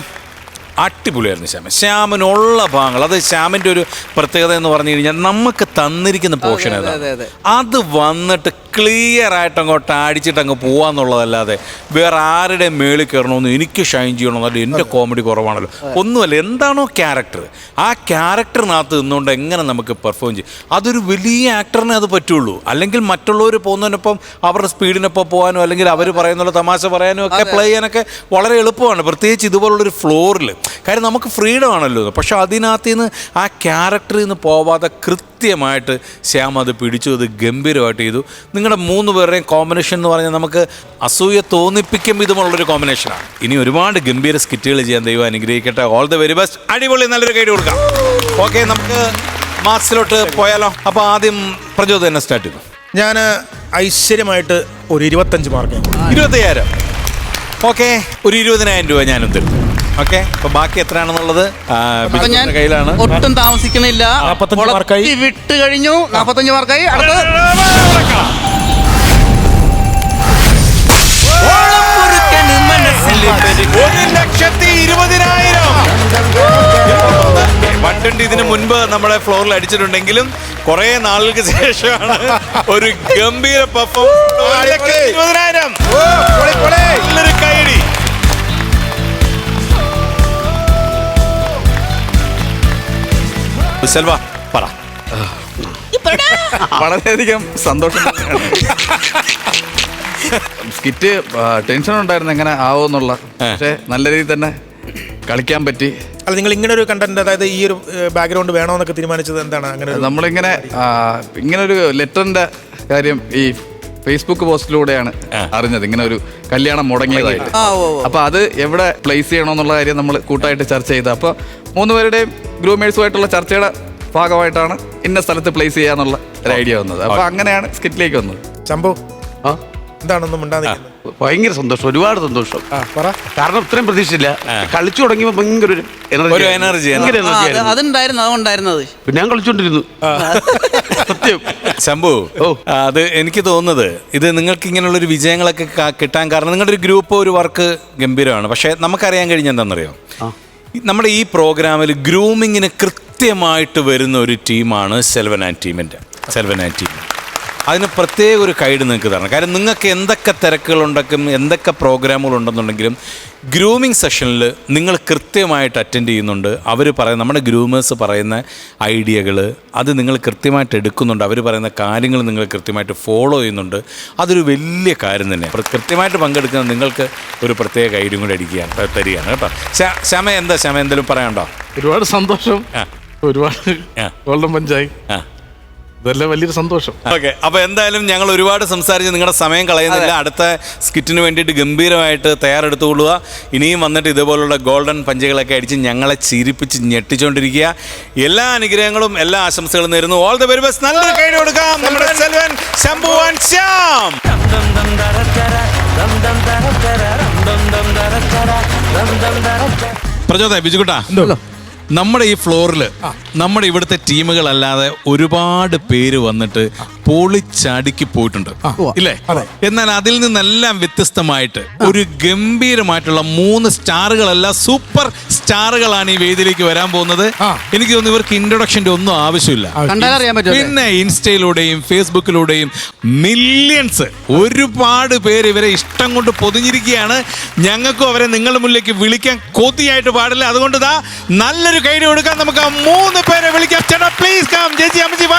അടിപൊളിയായിരുന്നു ശ്യാമിനുള്ള ഭാഗങ്ങൾ. അത് ശ്യാമിൻ്റെ ഒരു പ്രത്യേകത എന്ന് പറഞ്ഞു കഴിഞ്ഞാൽ നമുക്ക് തന്നിരിക്കുന്ന പോർഷൻ ഏതാണ് അത് വന്നിട്ട് ക്ലിയർ ആയിട്ട് അങ്ങോട്ട് അടിച്ചിട്ട് അങ്ങ് പോവാന്നുള്ളതല്ലാതെ വേറെ ആരുടെ മേളിൽ കയറണമെന്ന് എനിക്ക് ഷൈൻ ചെയ്യണമെന്നല്ല. എൻ്റെ കോമഡി കുറവാണല്ലോ, ഒന്നുമല്ല. എന്താണോ ക്യാരക്ടർ, ആ ക്യാരക്ടറിനകത്ത് നിന്നുകൊണ്ട് എങ്ങനെ നമുക്ക് പെർഫോം ചെയ്യും, അതൊരു വലിയ ആക്ടറിനെ അത് പറ്റുള്ളൂ. അല്ലെങ്കിൽ മറ്റുള്ളവർ പോകുന്നതിനൊപ്പം അവരുടെ സ്പീഡിനൊപ്പം പോകാനോ അല്ലെങ്കിൽ അവർ പറയുന്നുള്ള തമാശ പറയാനോ ഒക്കെ പ്ലേ ചെയ്യാനൊക്കെ വളരെ എളുപ്പമാണ്, പ്രത്യേകിച്ച് ഇതുപോലുള്ളൊരു ഫ്ലോറിൽ. കാര്യം നമുക്ക് ഫ്രീഡം ആണല്ലോ. പക്ഷെ അതിനകത്ത് നിന്ന് ആ ക്യാരക്ടറിൽ നിന്ന് പോവാതെ കൃത്യമായിട്ട് ശ്യാം അത് പിടിച്ചു. അത് ഗംഭീരമായിട്ട് ചെയ്തു. നിങ്ങളുടെ 3 പേരുടെയും കോമ്പിനേഷൻ എന്ന് പറഞ്ഞാൽ നമുക്ക് അസൂയ തോന്നിപ്പിക്കും വിധമുള്ളൊരു കോമ്പിനേഷനാണ്. ഇനി ഒരുപാട് ഗംഭീര സ്കിറ്റുകൾ ചെയ്യാൻ ദൈവം അനുഗ്രഹിക്കട്ടെ. All the very best. അടിപൊളി, നല്ലൊരു കൈ കൊടുക്കാം. ഓക്കെ, നമുക്ക് മാർക്സിലോട്ട് പോയാലോ? അപ്പോൾ ആദ്യം പ്രചോദനം തന്നെ സ്റ്റാർട്ട് ചെയ്തു. ഞാൻ ഐശ്വര്യമായിട്ട് ഒരു 25 മാർക്ക്. 25,000. ഓക്കെ, ഒരു 20,000 രൂപ ഞാനും തരും. ഓക്കെ, അപ്പൊ ബാക്കി എത്രയാണെന്നുള്ളത് ഞാൻ കയ്യിലാണ്. ഒട്ടും താമസിക്കണില്ല. 45 മാർക്കായി. വിട്ട് കഴിഞ്ഞു. 45 മാർക്കായി. അടുത്തത് 1,20,000. 120 ഇതിന് മുൻപ് നമ്മുടെ ഫ്ലോറിൽ അടിച്ചിട്ടുണ്ടെങ്കിലും കുറെ നാളുകൾക്ക് ശേഷമാണ് ഒരു ഗംഭീര പെർഫോമൻസ്. 1,20,000. നല്ലൊരു കൈയടി. സെൽവ പറ. വളരെയധികം സന്തോഷം. സ്കിറ്റ് ടെൻഷൻ ഉണ്ടായിരുന്നു എങ്ങനെ ആവുമെന്നുള്ള, പക്ഷേ നല്ല രീതിയിൽ തന്നെ കളിക്കാൻ പറ്റി. അല്ല, നിങ്ങൾ ഇങ്ങനെ ഒരു കണ്ടന്റ്, അതായത് ഈ ഒരു ബാക്ക്ഗ്രൗണ്ട് വേണമെന്നൊക്കെ തീരുമാനിച്ചത് എന്താണ്? അങ്ങനെ നമ്മളിങ്ങനെ ഇങ്ങനൊരു ലെറ്ററിന്റെ കാര്യം ഈ ഫേസ്ബുക്ക് പോസ്റ്റിലൂടെയാണ് അറിഞ്ഞത്, ഇങ്ങനെ ഒരു കല്യാണം മുടങ്ങിയതായിട്ട്. അപ്പൊ അത് എവിടെ പ്ലേസ് ചെയ്യണമെന്നുള്ള കാര്യം നമ്മൾ കൂട്ടായിട്ട് ചർച്ച ചെയ്ത്, അപ്പൊ 3 പേരുടെയും ഗ്രൂമേഴ്സുമായിട്ടുള്ള ചർച്ചയുടെ ഭാഗമായിട്ടാണ് ഇന്ന സ്ഥലത്ത് പ്ലേസ് ചെയ്യാന്നുള്ള ഒരു ഐഡിയ വന്നത്. അപ്പൊ അങ്ങനെയാണ് സ്കിറ്റിലേക്ക് വന്നത്. ശംഭു ആ എന്താണൊന്നും മിണ്ടാതെ ഭയങ്കര സന്തോഷം, ഒരുപാട് സന്തോഷം. പറ. കാരണം ഇത്രയും പ്രതീക്ഷയില്ല. കളിച്ചു തുടങ്ങിയപ്പോ ഭയങ്കര ഒരു ഒരു എനർജി അതുണ്ടായിരുന്നത് പിന്നെ ഞാൻ കളിച്ചോണ്ടിരുന്നു. സത്യം. ശംഭു, അത് എനിക്ക് തോന്നുന്നത് ഇത് നിങ്ങൾക്ക് ഇങ്ങനെയുള്ളൊരു വിജയങ്ങളൊക്കെ കിട്ടാൻ കാരണം നിങ്ങളുടെ ഒരു ഗ്രൂപ്പ് ഒരു വർക്ക് ഗംഭീരമാണ്. പക്ഷെ നമുക്കറിയാൻ കഴിഞ്ഞ എന്താണെന്നറിയോ, നമ്മുടെ ഈ പ്രോഗ്രാമിൽ ഗ്രൂമിങ്ങിന് കൃത്യമായിട്ട് വരുന്ന ഒരു ടീമാണ് സെൽവൻ ആൻഡ് ടീം. അതിന് പ്രത്യേക ഒരു ഗൈഡ് നിങ്ങൾക്ക് തരണം. കാര്യം നിങ്ങൾക്ക് എന്തൊക്കെ തിരക്കുകളുണ്ടെങ്കിലും എന്തൊക്കെ പ്രോഗ്രാമുകളുണ്ടെന്നുണ്ടെങ്കിലും ഗ്രൂമിങ് സെഷനിൽ നിങ്ങൾ കൃത്യമായിട്ട് അറ്റൻഡ് ചെയ്യുന്നുണ്ട്. അവർ പറയുന്ന നമ്മുടെ ഗ്രൂമേഴ്സ് പറയുന്ന ഐഡിയകൾ അത് നിങ്ങൾ കൃത്യമായിട്ട് എടുക്കുന്നുണ്ട്. അവർ പറയുന്ന കാര്യങ്ങൾ നിങ്ങൾ കൃത്യമായിട്ട് ഫോളോ ചെയ്യുന്നുണ്ട്. അതൊരു വലിയ കാര്യം തന്നെ. കൃത്യമായിട്ട് പങ്കെടുക്കുന്ന നിങ്ങൾക്ക് ഒരു പ്രത്യേക ഗൈഡും കൂടി തരികയാണ് കേട്ടോ. ശ്യാമ എന്തെങ്കിലും പറയാനുണ്ടോ? ഒരുപാട് സന്തോഷം, ഒരുപാട് ഗോൾഡൻ പഞ്ചായി, ഇതെല്ലാം വലിയൊരു സന്തോഷം. ഓക്കെ, അപ്പോൾ എന്തായാലും ഞങ്ങൾ ഒരുപാട് സംസാരിച്ച് നിങ്ങളുടെ സമയം കളയുന്നില്ല. അടുത്ത സ്കിറ്റിന് വേണ്ടിയിട്ട് ഗംഭീരമായിട്ട് തയ്യാറെടുത്തുകൊള്ളുക. ഇനിയും വന്നിട്ട് ഇതുപോലുള്ള ഗോൾഡൻ പഞ്ചുകളൊക്കെ അടിച്ച് ഞങ്ങളെ ചിരിപ്പിച്ച് ഞെട്ടിച്ചുകൊണ്ടിരിക്കുക. എല്ലാ അനുഗ്രഹങ്ങളും എല്ലാ ആശംസകളും നേരുന്നു. All the very best. നല്ലൊരു കൈ കൊടുക്കാം നമ്മുടെ സെൽവൻ, ശംഭു ആൻഡ് ശ്യാം. പ്രചോദയ ബിജുകുട്ടാ, നമ്മുടെ ഈ ഫ്ലോറിൽ നമ്മുടെ ഇവിടുത്തെ ടീമുകളല്ലാതെ ഒരുപാട് പേര് വന്നിട്ട് പൊളിച്ചടുക്കി പോയിട്ടുണ്ട് ഇല്ലേ? എന്നാൽ അതിൽ നിന്നെല്ലാം വ്യത്യസ്തമായിട്ട് ഒരു ഗംഭീരമായിട്ടുള്ള 3 സ്റ്റാറുകളല്ല, സൂപ്പർ സ്റ്റാറുകളാണ് ഈ വേദിയിലേക്ക് വരാൻ പോകുന്നത്. എനിക്ക് തോന്നുന്നു ഇവർക്ക് ഇൻട്രൊഡക്ഷന്റെ ഒന്നും ആവശ്യമില്ല. പിന്നെ ഇൻസ്റ്റയിലൂടെയും ഫേസ്ബുക്കിലൂടെയും മില്യൺസ് ഒരുപാട് പേര് ഇവരെ ഇഷ്ടം കൊണ്ട് പൊതിഞ്ഞിരിക്കുകയാണ്. ഞങ്ങൾക്കും അവരെ നിങ്ങളുടെ മുന്നിലേക്ക് വിളിക്കാൻ കൊതിയായിട്ട് പാടില്ല. അതുകൊണ്ട് നല്ലൊരു കൈയ്യടി കൊടുക്കാൻ നമുക്ക് ആ 3 പേരെ വിളിക്കാം. ചേട്ടാ പ്ലീസ് കം. ചേച്ചി അമ്മച്ചി വാ.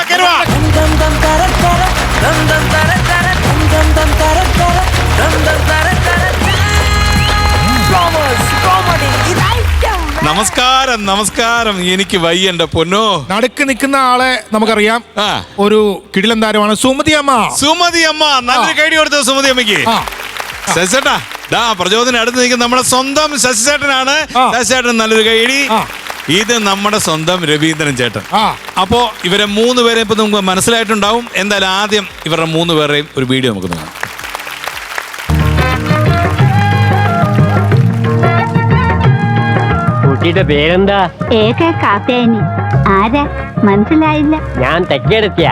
നമസ്കാരം. എനിക്ക് വയ്യ എന്റെ പൊന്നോ. നടുക്ക് നിൽക്കുന്ന ആളെ നമുക്കറിയാം, ഒരു കിടിലൻ താരമാണ് സുമതി അമ്മ. നല്ലൊരു കൈയ്യടി കൊടുത്തത് സുമതി അമ്മയ്ക്ക്. ശശിചേട്ടാ, പ്രചോദനം അടുത്ത് നിൽക്കുന്ന നമ്മുടെ സ്വന്തം ശശിചേട്ടനാണ്. ശശിചേട്ടൻ നല്ലൊരു കൈയ്യടി. ഇത് നമ്മുടെ സ്വന്തം രവീന്ദ്രൻ ചേട്ടൻ. അപ്പോ ഇവരെ 3 പേരെ ഇപ്പൊ നമുക്ക് മനസ്സിലായിട്ടുണ്ടാവും. എന്തായാലും ആദ്യം ഇവരുടെ 3 പേരുടെയും ഒരു വീഡിയോ നമുക്ക് നോക്കാം. കുട്ടിയുടെ പേരെന്താ? കാത്തേനി. ആരാ മനസ്സിലായില്ല. ഞാൻ തെക്കേടത്തിയ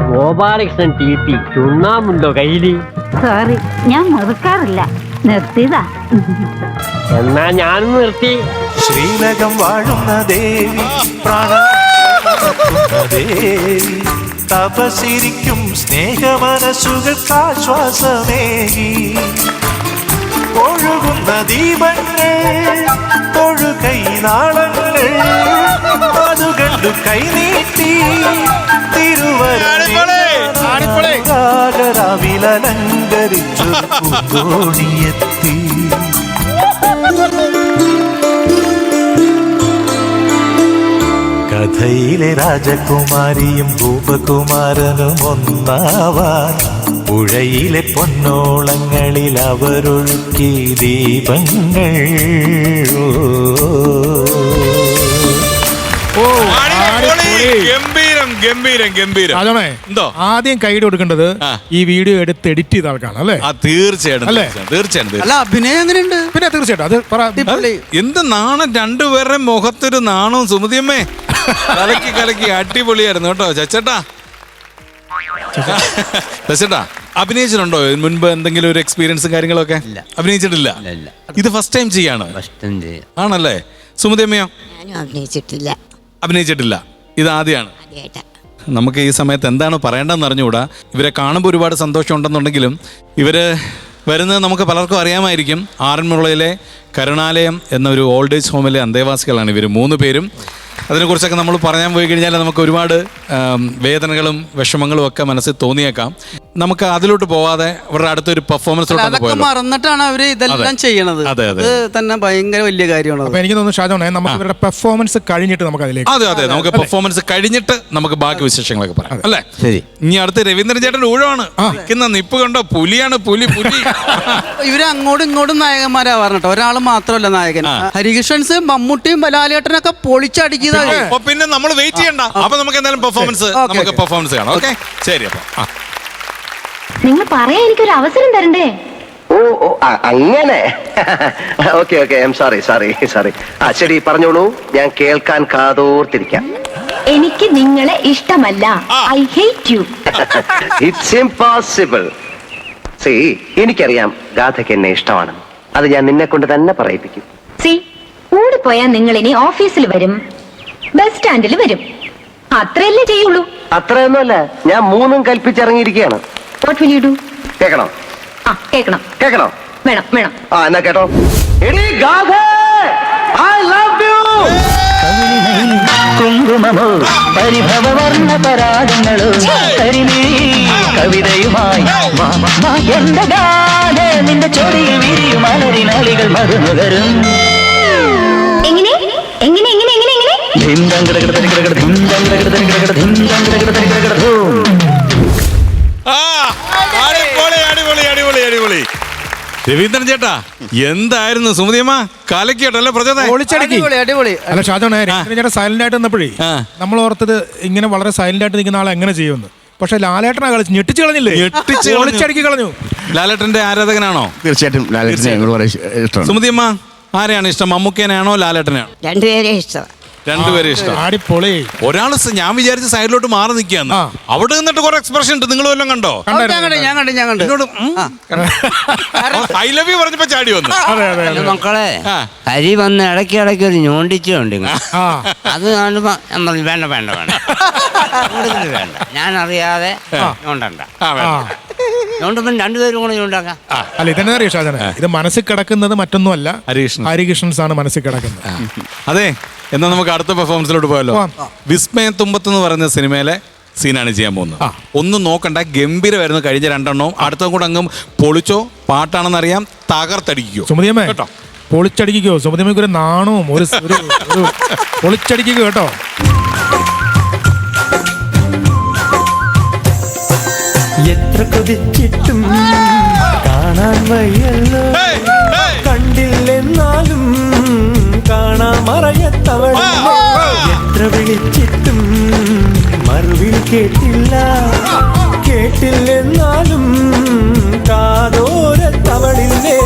ഗോപാലകൃഷ്ണൻ TP. ചുണ്ണാമുണ്ടോ കയ്യില്? സോറി, ഞാൻ മുറുക്കാറില്ല, നിർത്തിയതാ. എന്നാ ഞാനും നിർത്തി. ശ്രീലകം വാഴുന്ന ദേവി, ദേവി തപസിരിക്കും സ്നേഹമനസ്സുകൾക്കാശ്വാസമേകി ഒഴുകുന്ന ദീപങ്ങൾ, തൊഴുകൈനാളങ്ങൾ അതു കണ്ടു കൈനീട്ടി തിരുവരവിലലങ്കരിച്ചു പൂങ്കോണിയെത്തി. കഥയിലെ രാജകുമാരിയും ഭൂപകുമാരനും ഒന്നാവാൻ പുഴയിലെ പൊന്നോളങ്ങളിൽ അവരൊഴുക്കി ദീപങ്ങൾ. ഗംഭീരം. എന്തോ ആദ്യം കൈയ്യടി കൊടുക്കേണ്ടത് ഈ വീഡിയോ എടുത്ത് എഡിറ്റ് ചെയ്ത ആൾക്കാണ് അല്ലേ? തീർച്ചയായിട്ടും. അല്ല, അഭിനയം എങ്ങനെയുണ്ട്? പിന്നെ തീർച്ചയായിട്ടും അത് പറ. എന്ത് നാണം, രണ്ടുപേരുടെ മുഖത്തൊരു നാണവും. സുമതിയമ്മേ കലക്കി അടിപൊളിയായിരുന്നു കേട്ടോ. ചച്ചേട്ടാ അഭിനയിച്ചിട്ടുണ്ടോ മുൻപ്? എന്തെങ്കിലും ഒരു എക്സ്പീരിയൻസും കാര്യങ്ങളൊക്കെ? അഭിനയിച്ചിട്ടില്ല. ഇത് ഫസ്റ്റ് ടൈം ചെയ്യാണ് ആണല്ലേ? സുമതിയമ്മയോ? അഭിനയിച്ചിട്ടില്ല. ഇത് ആദ്യമാണ്. നമുക്ക് ഈ സമയത്ത് എന്താണ് പറയേണ്ടതെന്ന് അറിഞ്ഞുകൂടാ. ഇവരെ കാണുമ്പോൾ ഒരുപാട് സന്തോഷം ഉണ്ടെന്നുണ്ടെങ്കിലും ഇവര് വരുന്നത് നമുക്ക് പലർക്കും അറിയാമായിരിക്കും. ആറന്മുളയിലെ കരുണാലയം എന്നൊരു ഓൾഡ് ഏജ് ഹോമിലെ അന്തേവാസികളാണ് ഇവർ 3 പേരും. അതിനെക്കുറിച്ചൊക്കെ നമ്മൾ പറയാൻ പോയി കഴിഞ്ഞാൽ നമുക്ക് ഒരുപാട് വേദനകളും വിഷമങ്ങളും ഒക്കെ മനസ്സിൽ തോന്നിയേക്കാം. നമുക്ക് അതിലോട്ട് പോവാതെ അവരുടെ അടുത്തൊരു പെർഫോമൻസിലോട്ട് മറന്നിട്ടാണ് അവര് ഇതെല്ലാം ചെയ്യണത്. അത് തന്നെ ഭയങ്കര വലിയ കാര്യമാണ്. അപ്പൊ എനിക്ക് തോന്നുന്നു ഷാജോണെ, നമുക്ക് ഇവരുടെ പെർഫോമൻസ് കഴിഞ്ഞിട്ട് നമുക്ക് അതിലേക്ക്. അതെ, നമുക്ക് പെർഫോമൻസ് കഴിഞ്ഞിട്ട് നമുക്ക് ബാക്കി വിശേഷങ്ങളൊക്കെ പറയാം അല്ലേ? ശരി. ഇനി അടുത്ത് രവീന്ദ്രൻ ചേട്ടൻ ഊഴമാണ്. നിൽക്കുന്ന നിപ്പ് കണ്ടോ, പുലിയാണ് പുലി. ഇവര് അങ്ങോട്ടും ഇങ്ങോട്ടും നായകന്മാരാവാറുണ്ട്. ഒരാൾ മാത്രമല്ല നായകൻ. ഹരികൃഷ്ണൻസ്, മമ്മൂട്ടിയും ലാലേട്ടനൊക്കെ പൊളിച്ചടിക്കുന്നത് ചെയ്താൽ മതി. അപ്പൊ പിന്നെ നമ്മൾ വെയിറ്റ് ചെയ്യണ്ട. അപ്പൊ നമുക്ക് എന്തായാലും പെർഫോമൻസ് കാണാം. ഓക്കെ, ശരി. അപ്പൊ നിങ്ങൾ പറയാൻ എനിക്കൊരു അവസരം തരണ്ടേ? ഓ ഓ അങ്ങനെ. Okay okay, I'm sorry. ആ ശരി, പറഞ്ഞോളൂ, ഞാൻ കേൾക്കാൻ കാതോർത്തിരിക്കാം. എനിക്ക് നിങ്ങളെ ഇഷ്ടമല്ല. I hate you. It's impossible. See, എനിക്കറിയാം ഗാഥയ്ക്ക് എന്നെ ഇഷ്ടമാണ്. അത് ഞാൻ നിന്നെ കൊണ്ട് തന്നെ പറയിപ്പിക്കും. ഓടിപ്പോയാൽ നിങ്ങൾ ഇനി ഓഫീസിൽ വരും, ബസ് സ്റ്റാൻഡിൽ വരും, അത്രയല്ലേ ചെയ്യുള്ളൂ. അത്രയൊന്നുമല്ല, ഞാൻ മൂന്നും കൽപ്പിച്ചിറങ്ങിയിരിക്കുകയാണ്. What will you do? കേൾക്കണോ? കേൾക്കണോ? വേണം. ആ എന്നാ കേട്ടോ. എടീ ഗാഥ, ഐ ലവ് യു. കുങ്കുമമോ പരിഭവവർണ്ണ പരാഗങ്ങളോ കവിതയുമായി എന്റെ ഗാഥ നിന്റെ ചൊടിയിൽ വിരിയും അലരിനാളികൾ മറുനുകരും. അടിപൊളി. രവീന്ദ്രൻ ചേട്ടാ, എന്തായിരുന്നു സുമതിയമ്മ കലക്കിയോട്ടല്ലേ പ്രചോദനം? അടിപൊളി. അല്ല ഷാജോണേ, ചേട്ടാ സൈലന്റ് ആയിട്ട് നിന്നപ്പോഴേ നമ്മൾ ഓർത്തത് ഇങ്ങനെ വളരെ സൈലന്റ് ആയിട്ട് നിൽക്കുന്ന ആളെ എങ്ങനെ ചെയ്യുമെന്ന്. പക്ഷെ ലാലേട്ടനാ കളിച്ച് ഞെട്ടിച്ച് കളഞ്ഞില്ലേ? ഒളിച്ചടുക്കി കളഞ്ഞു. ലാലേട്ടന്റെ ആരാധകനാണോ? തീർച്ചയായിട്ടും ലാലേട്ടനെ. സുമതിയമ്മ ആരെയാണ് ഇഷ്ടം, മമ്മൂക്കേനാണോ ലാലേട്ടനാണോ? രണ്ടുപേരെ ഇഷ്ടം. രണ്ടുപേരും ഇഷ്ടം. അടിപൊളി. ഒരാള് ഞാൻ വിചാരിച്ച സൈഡിലോട്ട് മാറി നിൽക്കാന്ന്. അവിടെ നിന്നിട്ട് കുറെ എക്സ്പ്രഷൻ ഉണ്ട്. നിങ്ങൾ വല്ലതും കണ്ടോ? ഞാൻ കണ്ടു. എന്നോട് ഐ ലവ് യു പറഞ്ഞപ്പോ ചാടി വന്നു. മക്കളെ ഹരി വന്ന് ഇടയ്ക്ക് ഒരു ഞോണ്ടിച്ചുണ്ട്. അത് കാണുമ്പോ വേണ്ട ഞാൻ അറിയാതെ ഞോണ്ടണ്ട. ഞോണ്ടുമ്പോ രണ്ടുപേരും കൂടെ ഞോണ്ടാക്കാം. അല്ല, ഇതെന്നെ അറിയോ ഷാജോണേ, ഇത് മനസ്സിൽ കിടക്കുന്നത് മറ്റൊന്നുമല്ല, ഹരികൃഷ്ണൻസ് ആണ് മനസ്സിൽ കിടക്കുന്നത്. അതെ, എന്നാ നമുക്ക് അടുത്ത പെർഫോമൻസിലോട്ട് പോയല്ലോ. വിസ്മയം തുമ്പത്ത് എന്ന് പറയുന്ന സിനിമയിലെ സീനാണ് ചെയ്യാൻ പോകുന്നത്. ഒന്നും നോക്കണ്ട, ഗംഭീരമായിരുന്നു കഴിഞ്ഞ രണ്ടെണ്ണവും. അടുത്ത കൂടെ അങ്ങും പൊളിച്ചോ, പാട്ടാണെന്നറിയാം, തകർത്തടിക്കോ. സുമതിയമ്മേ പൊളിച്ചടിക്കോ. സുമതിയമ്മയ്ക്ക് ഒരു നാണവും ഒരു പൊളിച്ചടിക്കോ കേട്ടോ. എത്ര കൊതിച്ചിട്ടും കാണാൻ വയ്യല്ലോ, കണ്ടില്ലെന്നാലും കാണാൻ മറയത്തവൾ. എത്ര വിളിച്ചിട്ടും മറുവിൽ കേട്ടില്ലെന്നാലും കാതോരത്തവളില്ലേ.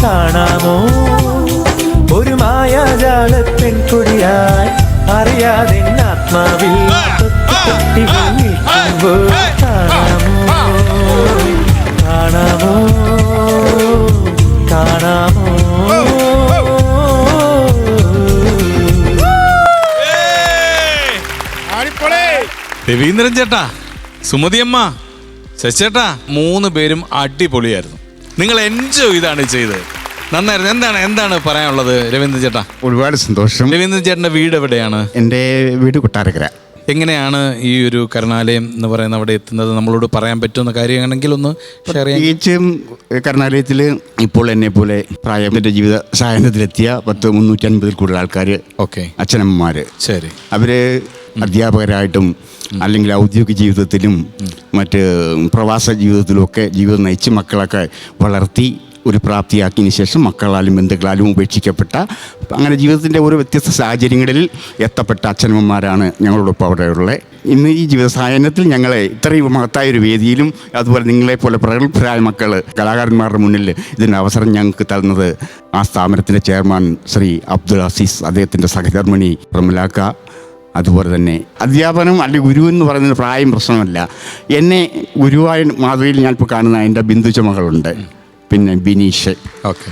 കാണാമോ ഒരു മായാജാല പെൺകുടിയായി അറിയാതെ ആത്മാവിൽ കാണാമോ രവീന്ദ്രൻ ചേട്ടാ, സുമതിയമ്മ, ശശിചേട്ടാ, 3 പേരും അടിപൊളിയായിരുന്നു. നിങ്ങൾ എൻജോയ് ഇതാണ് ചെയ്തത്. നന്നായിരുന്നു. എന്താണ് പറയാനുള്ളത് രവീന്ദ്രൻ ചേട്ടാ? ഒരുപാട് സന്തോഷം. രവീന്ദ്രൻ ചേട്ടന്റെ വീട് എവിടെയാണ്? എൻ്റെ വീട് കൊട്ടാരക്കര. എങ്ങനെയാണ് ഈ ഒരു കരുണാലയം എന്ന് പറയുന്ന അവിടെ എത്തുന്നത്? നമ്മളോട് പറയാൻ പറ്റുന്ന കാര്യമാണെങ്കിൽ ഒന്ന് ഷെയർ ചെയ്യാം. പ്രത്യേകിച്ചും കരുണാലയത്തിൽ ഇപ്പോൾ എന്നെ പോലെ പ്രായത്തിന്റെ ജീവിത സായനത്തിലെത്തിയ 350 കൂടുതൽ ആൾക്കാർ, അച്ഛനമ്മമാര്, ശരി, അവര് അധ്യാപകരായിട്ടും അല്ലെങ്കിൽ ഔദ്യോഗിക ജീവിതത്തിലും മറ്റ് പ്രവാസ ജീവിതത്തിലും ഒക്കെ ജീവിതം നയിച്ച് മക്കളൊക്കെ വളർത്തി ഒരു പ്രാപ്തിയാക്കിയതിന് ശേഷം മക്കളാലും ബന്ധുക്കളാലും ഉപേക്ഷിക്കപ്പെട്ട അങ്ങനെ ജീവിതത്തിൻ്റെ ഓരോ വ്യത്യസ്ത സാഹചര്യങ്ങളിൽ എത്തപ്പെട്ട അച്ഛനമ്മമാരാണ് ഞങ്ങളോടൊപ്പം അവിടെയുള്ള. ഇന്ന് ഈ ജീവിത സായനത്തിൽ ഞങ്ങളെ ഇത്രയും മഹത്തായൊരു വേദിയിലും അതുപോലെ നിങ്ങളെപ്പോലെ പ്രഗത്ഭരായ മക്കൾ കലാകാരന്മാരുടെ മുന്നിൽ ഇതിൻ്റെ അവസരം ഞങ്ങൾക്ക് തന്നത് ആ സ്ഥാപനത്തിൻ്റെ ചെയർമാൻ ശ്രീ അബ്ദുൽ അസീസ്, അദ്ദേഹത്തിൻ്റെ സഹധർമ്മിണി പ്രമലാക്ക, അതുപോലെ തന്നെ അധ്യാപനം അല്ലെങ്കിൽ ഗുരു എന്ന് പറയുന്നത് പ്രായം പ്രശ്നമല്ല. എന്നെ ഗുരുവായ മാതൃകയിൽ ഞാനിപ്പോൾ കാണുന്ന എൻ്റെ ബിന്ദുച്ച മകളുണ്ട്, പിന്നെ ബിനീഷ്,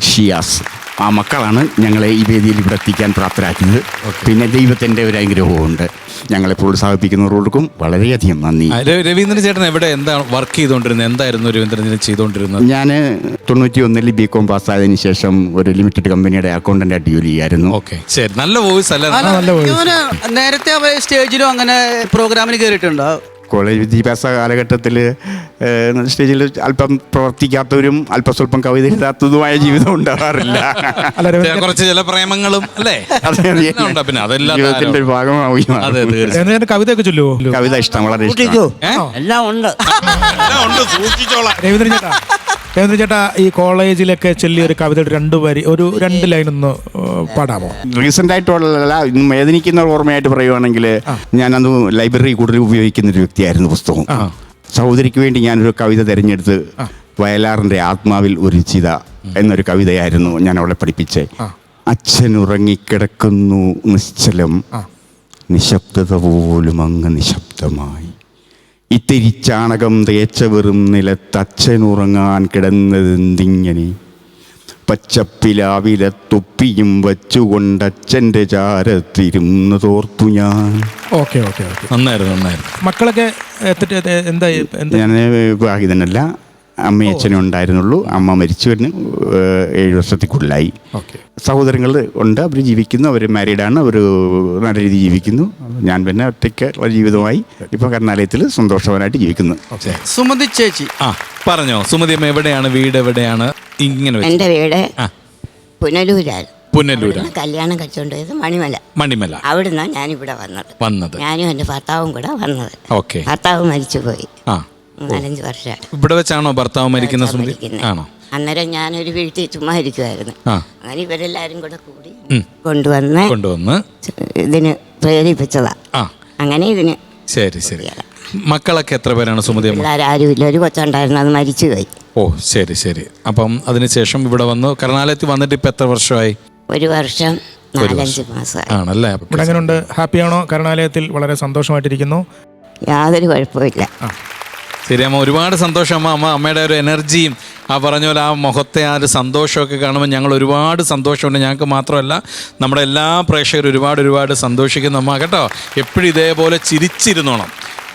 ഷിയാസ്, ആ മക്കളാണ് ഞങ്ങളെ ഈ വേദിയിൽ ഇവിടെ എത്തിക്കാൻ പ്രാപ്തരാക്കിയത്. പിന്നെ ദൈവത്തിൻ്റെ ഒരു അനുഗ്രഹമുണ്ട്. ഞങ്ങളെ പ്രോത്സാഹിപ്പിക്കുന്നവരോടും വളരെയധികം നന്ദി. രവീന്ദ്രൻ ചേട്ടൻ എവിടെ എന്താണ് വർക്ക് ചെയ്തുകൊണ്ടിരുന്നത്? എന്തായിരുന്നു രവീന്ദ്രൻ ചെയ്തുകൊണ്ടിരുന്നത്? ഞാൻ 91 BCom പാസ്സായതിനു ശേഷം ഒരു ലിമിറ്റഡ് കമ്പനിയുടെ അക്കൗണ്ടൻ്റായിട്ട് ജോലി ചെയ്യായിരുന്നു. ഓക്കെ, ശരി. നല്ല വോയിസ് അല്ല? നേരത്തെ സ്റ്റേജിലും അങ്ങനെ പ്രോഗ്രാമിന് കയറിയിട്ടുണ്ടോ? കോളേജ് വിദ്യാഭ്യാസ കാലഘട്ടത്തിൽ സ്റ്റേജിൽ അല്പം പ്രവർത്തിക്കാത്തവരും അല്പം സ്വല്പം കവിത എഴുതാത്തതുമായ ജീവിതം ഉണ്ടാകാറില്ല. കുറച്ച് ചില പ്രേമങ്ങളും അല്ലേ ഉണ്ട്, പിന്നെ അതെല്ലാം ജീവിതത്തിന്റെ ഒരു ഭാഗമാവുകയും കവിതയൊക്കെ ചൊല്ലുവോ? കവിത ഇഷ്ടം, വളരെ ഇഷ്ടം. എല്ലാം ഉണ്ട്. സൂക്ഷിച്ചോളാം. രവീന്ദ്രൻ ചേട്ടാ, ഈ കോളേജിലൊക്കെ ചൊല്ലിയ ഒരു കവിതയുടെ രണ്ട് ലൈൻ ഒന്ന് പാടാമോ? റീസെന്റ് ആയിട്ടുള്ള ഇന്ന് വേദനിക്കുന്ന ഓർമ്മയായിട്ട് പറയുവാണെങ്കിൽ, ഞാനന്ന് ലൈബ്രറി കൂടുതൽ ഉപയോഗിക്കുന്ന ഒരു വ്യക്തിയായിരുന്നു പുസ്തകം. സഹോദരിക്ക് വേണ്ടി ഞാനൊരു കവിത തിരഞ്ഞെടുത്ത് വയലാറിന്റെ ആത്മാവിൽ ഒരു ചിത എന്നൊരു കവിതയായിരുന്നു ഞാൻ അവളെ പഠിപ്പിച്ചേ. അച്ഛൻ ഉറങ്ങിക്കിടക്കുന്നു നിശ്ചലം, നിശബ്ദത പോലും അങ്ങ് നിശബ്ദമായി. ഇത്തിരി ചാണകം തേച്ച വെറും നിലത്ത് അച്ഛൻ ഉറങ്ങാൻ കിടന്നതെന്തിങ്ങനെ. പച്ചപ്പിലാവിലെ തൊപ്പിയും വച്ചുകൊണ്ട് അച്ഛൻ്റെ ചാരത്തിരുന്ന് തോർത്തു ഞാൻ. ഓക്കെ. നന്നായിരുന്നു. മക്കളൊക്കെ എന്താ? ഞാൻ വിവാഹിതനല്ല, അമ്മയും അച്ഛനും ഉണ്ടായിരുന്നുള്ളൂ. അമ്മ മരിച്ചു വരുന്ന 7 വർഷത്തിക്കുള്ളിലായി. സഹോദരങ്ങൾ ഉണ്ട്, അവർ ജീവിക്കുന്നു, അവർ മാരീഡാണ്, അവർ നല്ല രീതിയിൽ ജീവിക്കുന്നു. ഞാൻ പിന്നെ ഒറ്റയ്ക്ക് ജീവിതമായി ഇപ്പോൾ കർണാലയത്തിൽ സന്തോഷവാനായിട്ട് ജീവിക്കുന്നു. സുമതി ചേച്ചി പറഞ്ഞോ, സുമതി അമ്മ എവിടെയാണ്, വീട് എവിടെയാണ്? ഇങ്ങനെ എൻ്റെ വീട് പുനലൂരാണ്. കല്യാണം കഴിച്ചുകൊണ്ട് പോയത് മണിമല. അവിടുന്നാണ് ഞാനിവിടെ വന്നത്. ഞാനും എൻ്റെ ഭർത്താവും കൂടെ വന്നത്. ഭർത്താവ് മരിച്ചുപോയി 4-5 വർഷമായി. ഇവിടെ വെച്ചാണോ ഭർത്താവ് മരിക്കുന്ന സുമതി? ആണോ? അന്നേരം ഞാനൊരു വീട്ടിൽ ചുമ്മാ ഇരിക്കുമായിരുന്നു. അങ്ങനെ ഇവരെല്ലാരും കൂടെ കൂടി കൊണ്ടുവന്ന് ഇതിന് പ്രേരിപ്പിച്ചതാ. അങ്ങനെ ഇതിന് ശരി. മക്കളൊക്കെ എത്ര പേരാണ് സുമതി? ആരുമില്ല, ഒരു കൊച്ചുണ്ടായിരുന്നു, അത് മരിച്ചുപോയി. ഓ ശരി. അപ്പം അതിനുശേഷം ഇവിടെ വന്നു. കർണാലയത്തിൽ വന്നിട്ട് ഇപ്പൊ എത്ര വർഷമായി? 1 വർഷം 4-5 മാസമായി. ആണല്ലേ? ഇവിടെ എങ്ങനെയുണ്ട്? ഹാപ്പിയാണോ? കർണാലയത്തിൽ വളരെ സന്തോഷമായിട്ടിരിക്കുന്നു? യാതൊരു കുഴപ്പമില്ല. ശരി അമ്മ, ഒരുപാട് സന്തോഷം അമ്മ. അമ്മയുടെ ഒരു എനർജിയും ആ പറഞ്ഞ പോലെ ആ മുഖത്തെ ആ ഒരു സന്തോഷമൊക്കെ കാണുമ്പോൾ ഞങ്ങൾ ഒരുപാട് സന്തോഷമുണ്ട്. ഞങ്ങൾക്ക് മാത്രമല്ല, നമ്മുടെ എല്ലാ പ്രേക്ഷകരും ഒരുപാട് സന്തോഷിക്കുന്നു അമ്മ കേട്ടോ. എപ്പോഴും ഇതേപോലെ ചിരിച്ചിരുന്നോണം.